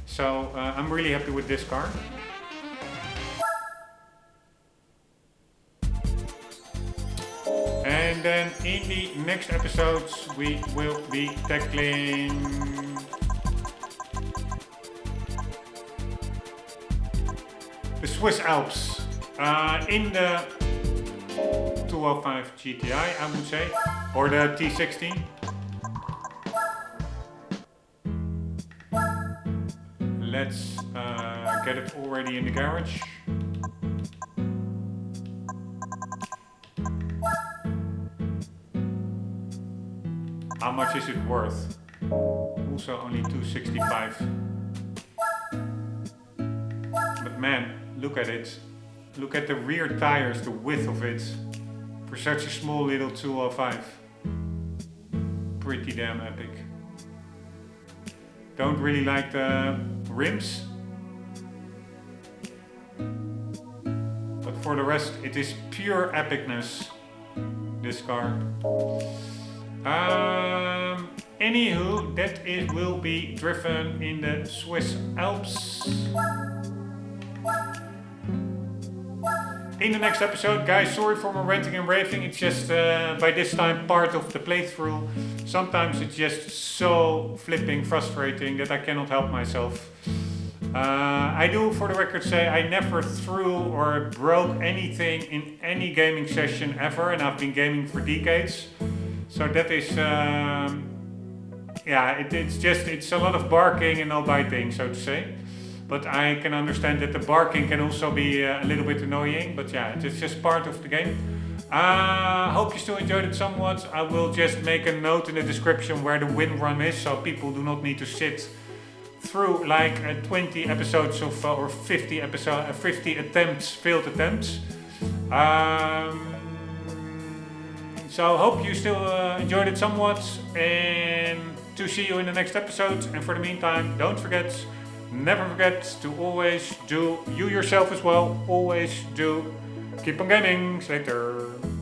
Speaker 1: So I'm really happy with this car. And then in the next episodes we will be tackling the Swiss Alps in the 205 GTI, I would say, or the T16. Let's get it already in the garage. How much is it worth? Also only 265. But man, look at it. Look at the rear tires, the width of it. For such a small little 205. Pretty damn epic. Don't really like the rims. But for the rest, it is pure epicness, this car. Anywho, that will be driven in the Swiss Alps. In the next episode, guys, sorry for my ranting and raving. It's just by this time part of the playthrough. Sometimes it's just so flipping frustrating that I cannot help myself. I do, for the record, say I never threw or broke anything in any gaming session ever, and I've been gaming for decades. So that is, yeah, it's a lot of barking and no biting, so to say. But I can understand that the barking can also be a little bit annoying. But yeah, it's just part of the game. Hope you still enjoyed it somewhat. I will just make a note in the description where the win run is, so people do not need to sit through like 20 episodes of or 50 attempts, failed attempts. So hope you still enjoyed it somewhat, and to see you in the next episode. And for the meantime, don't forget, never forget to always do, you yourself as well, always do Keep on gaming. See you later.